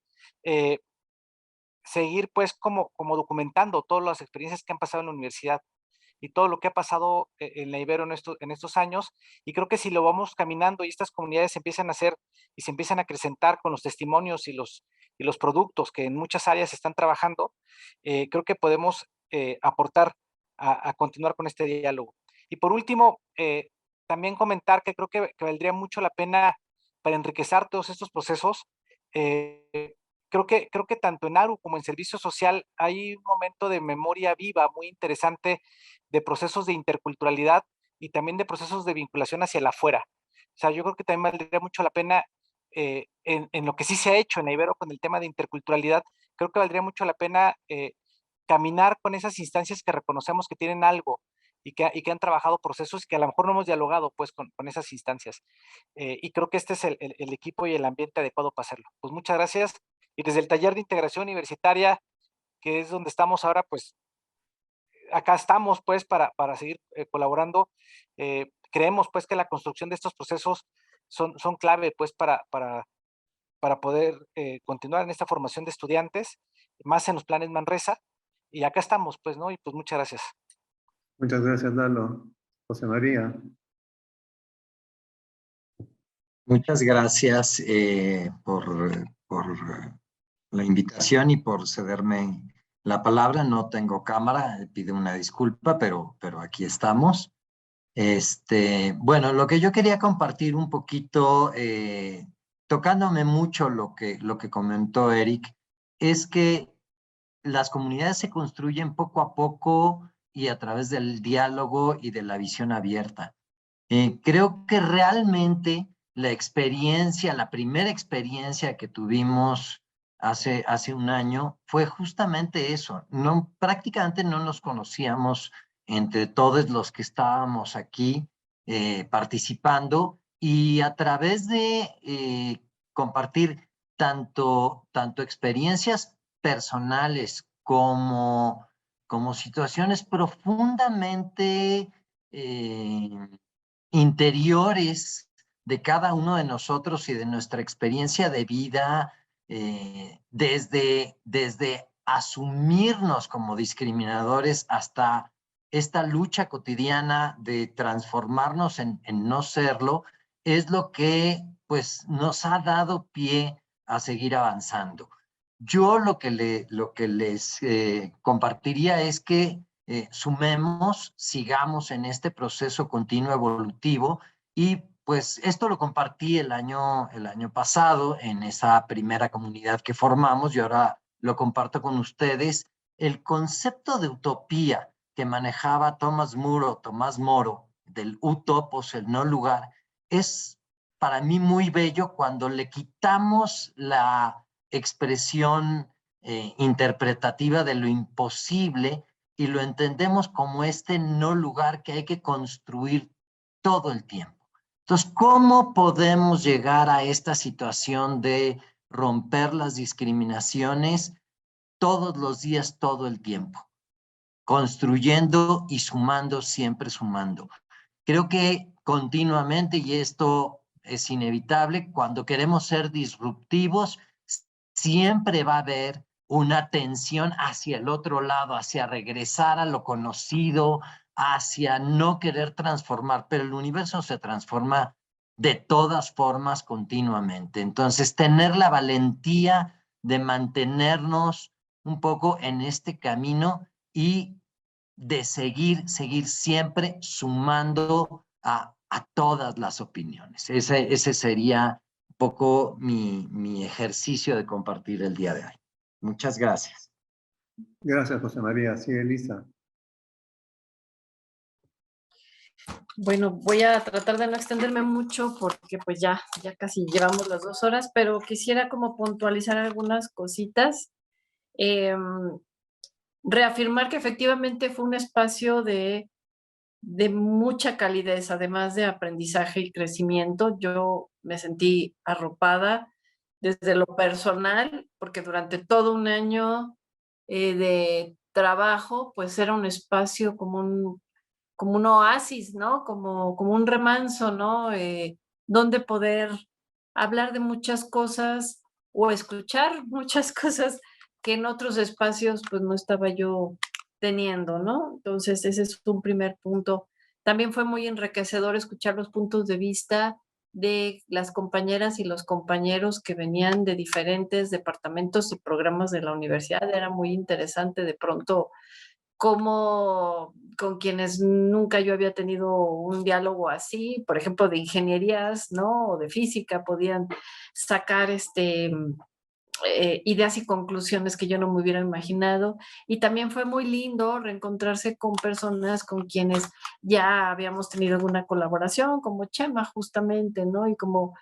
seguir, pues, como documentando todas las experiencias que han pasado en la universidad y todo lo que ha pasado en la Ibero en estos años. Y creo que si lo vamos caminando y estas comunidades se empiezan a hacer y se empiezan a acrecentar con los testimonios y los productos que en muchas áreas están trabajando, creo que podemos aportar a continuar con este diálogo. Y por último, también comentar que creo que valdría mucho la pena para enriquecer todos estos procesos. Creo que tanto en ARU como en servicio social hay un momento de memoria viva muy interesante de procesos de interculturalidad y también de procesos de vinculación hacia el afuera. O sea, yo creo que también valdría mucho la pena, en lo que sí se ha hecho en Ibero con el tema de interculturalidad, creo que valdría mucho la pena caminar con esas instancias que reconocemos que tienen algo y que han trabajado procesos que a lo mejor no hemos dialogado pues con esas instancias. Y creo que este es el equipo y el ambiente adecuado para hacerlo. Pues muchas gracias. Y desde el taller de integración universitaria, que es donde estamos ahora, pues acá estamos pues para seguir colaborando. Creemos pues que la construcción de estos procesos son clave pues para poder continuar en esta formación de estudiantes, más en los planes Manresa. Y acá estamos pues, ¿no? Y pues muchas gracias. Muchas gracias, Lalo. José María. Muchas gracias por la invitación y por cederme la palabra. No tengo cámara, pido una disculpa, pero aquí estamos. Bueno, lo que yo quería compartir un poquito, tocándome mucho lo que comentó Eric, es que las comunidades se construyen poco a poco y a través del diálogo y de la visión abierta. Creo que realmente la primera experiencia que tuvimos hace un año fue justamente eso. Prácticamente no nos conocíamos entre todos los que estábamos aquí participando, y a través de compartir tanto experiencias personales como situaciones profundamente interiores de cada uno de nosotros y de nuestra experiencia de vida, desde asumirnos como discriminadores hasta esta lucha cotidiana de transformarnos en no serlo, es lo que pues nos ha dado pie a seguir avanzando. Yo lo que les compartiría es que sumemos, sigamos en este proceso continuo evolutivo, y pues esto lo compartí el año pasado en esa primera comunidad que formamos, y ahora lo comparto con ustedes. El concepto de utopía que manejaba Tomás Moro, del utopos, el no lugar, es para mí muy bello cuando le quitamos la expresión interpretativa de lo imposible y lo entendemos como este no lugar que hay que construir todo el tiempo. Entonces, ¿cómo podemos llegar a esta situación de romper las discriminaciones todos los días, todo el tiempo? Construyendo y sumando, siempre sumando. Creo que continuamente, y esto es inevitable, cuando queremos ser disruptivos, siempre va a haber una tensión hacia el otro lado, hacia regresar a lo conocido, hacia no querer transformar, pero el universo se transforma de todas formas continuamente. Entonces, tener la valentía de mantenernos un poco en este camino y de seguir siempre sumando a todas las opiniones. Ese sería un poco mi ejercicio de compartir el día de hoy. Muchas gracias. Gracias, José María. Sí, Elisa. Bueno, voy a tratar de no extenderme mucho porque pues ya casi llevamos las 2 horas, pero quisiera como puntualizar algunas cositas. Reafirmar que efectivamente fue un espacio de mucha calidez, además de aprendizaje y crecimiento. Yo me sentí arropada desde lo personal, porque durante todo un año de trabajo, pues era un espacio como un oasis, ¿no? Como un remanso, ¿no? Donde poder hablar de muchas cosas o escuchar muchas cosas que en otros espacios pues no estaba yo teniendo, ¿no? Entonces ese es un primer punto. También fue muy enriquecedor escuchar los puntos de vista de las compañeras y los compañeros que venían de diferentes departamentos y programas de la universidad. Era muy interesante de pronto cómo con quienes nunca yo había tenido un diálogo así, por ejemplo, de ingenierías, ¿no? O de física, podían sacar ideas y conclusiones que yo no me hubiera imaginado. Y también fue muy lindo reencontrarse con personas con quienes ya habíamos tenido alguna colaboración, como Chema justamente, ¿no? Y como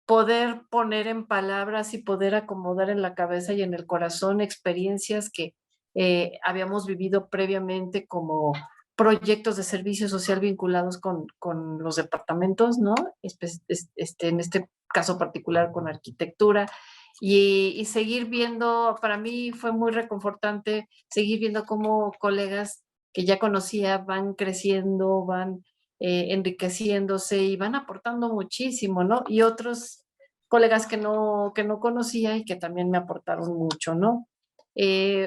poder poner en palabras y poder acomodar en la cabeza y en el corazón experiencias que habíamos vivido previamente como proyectos de servicio social vinculados con los departamentos, ¿no? En este caso particular con arquitectura, y seguir viendo, para mí fue muy reconfortante seguir viendo cómo colegas que ya conocía van creciendo, van enriqueciéndose y van aportando muchísimo, ¿no? Y otros colegas que no conocía y que también me aportaron mucho, ¿no?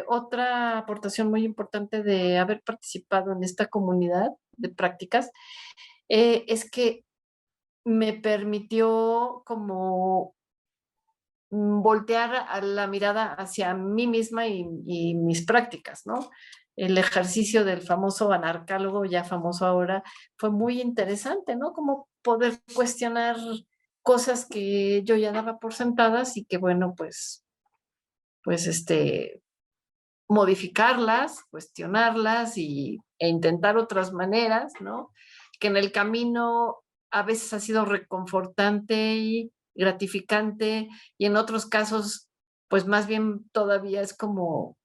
Otra aportación muy importante de haber participado en esta comunidad de prácticas es que me permitió como voltear a la mirada hacia mí misma y mis prácticas, ¿no? El ejercicio del famoso anarcálogo, ya famoso ahora, fue muy interesante, ¿no? Como poder cuestionar cosas que yo ya daba por sentadas y que, bueno, pues modificarlas, cuestionarlas e intentar otras maneras, ¿no? Que en el camino a veces ha sido reconfortante y gratificante, y en otros casos, pues más bien todavía es como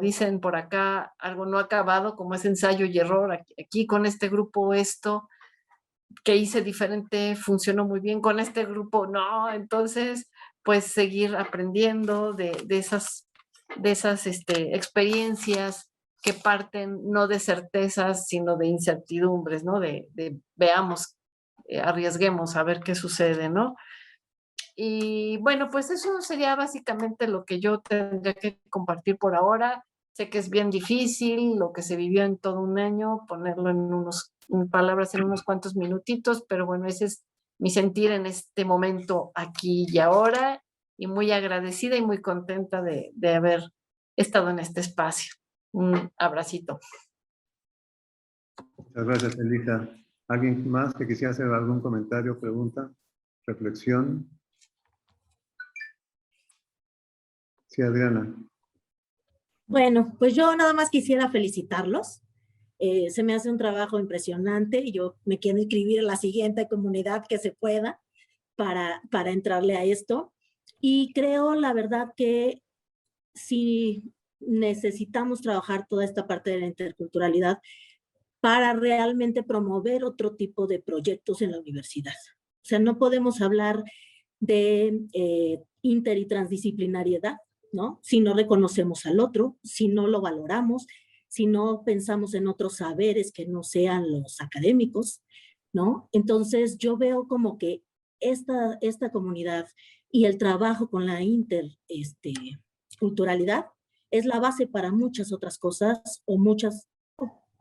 dicen por acá, algo no acabado, como es ensayo y error. Aquí con este grupo esto que hice diferente funcionó muy bien, con este grupo no. Entonces, pues seguir aprendiendo de esas experiencias que parten no de certezas, sino de incertidumbres, ¿no? De veamos, arriesguemos a ver qué sucede, ¿no? Y bueno, pues eso sería básicamente lo que yo tendría que compartir por ahora. Sé que es bien difícil lo que se vivió en todo un año, ponerlo en palabras en unos cuantos minutitos, pero bueno, ese es mi sentir en este momento aquí y ahora, y muy agradecida y muy contenta de haber estado en este espacio. Un abracito. Muchas gracias, Elisa. ¿Alguien más que quisiera hacer algún comentario, pregunta, reflexión? Sí, Adriana. Bueno, pues yo nada más quisiera felicitarlos. Se me hace un trabajo impresionante y yo me quiero inscribir en la siguiente comunidad que se pueda para entrarle a esto. Y creo, la verdad, que si necesitamos trabajar toda esta parte de la interculturalidad para realmente promover otro tipo de proyectos en la universidad. O sea, no podemos hablar de inter y transdisciplinariedad, ¿no? Si no reconocemos al otro, si no lo valoramos, si no pensamos en otros saberes que no sean los académicos, ¿no? Entonces yo veo como que esta comunidad y el trabajo con la interculturalidad es la base para muchas otras cosas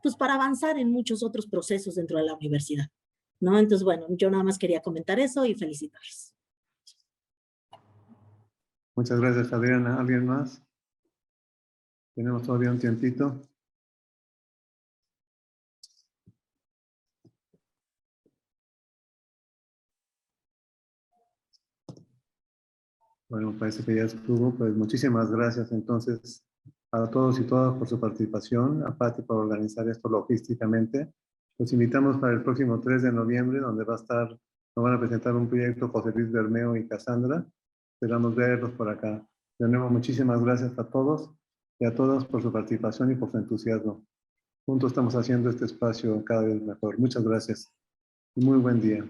pues para avanzar en muchos otros procesos dentro de la universidad, ¿no? Entonces, bueno, yo nada más quería comentar eso y felicitarles. Muchas gracias, Adriana. ¿Alguien más? Tenemos todavía un tiempito. Bueno, parece que ya estuvo. Pues muchísimas gracias entonces a todos y todas por su participación, a Pati por organizar esto logísticamente. Los invitamos para el próximo 3 de noviembre, donde nos van a presentar un proyecto José Luis Bermeo y Cassandra. Esperamos verlos por acá. De nuevo, muchísimas gracias a todos y a todas por su participación y por su entusiasmo. Juntos estamos haciendo este espacio cada vez mejor. Muchas gracias y muy buen día.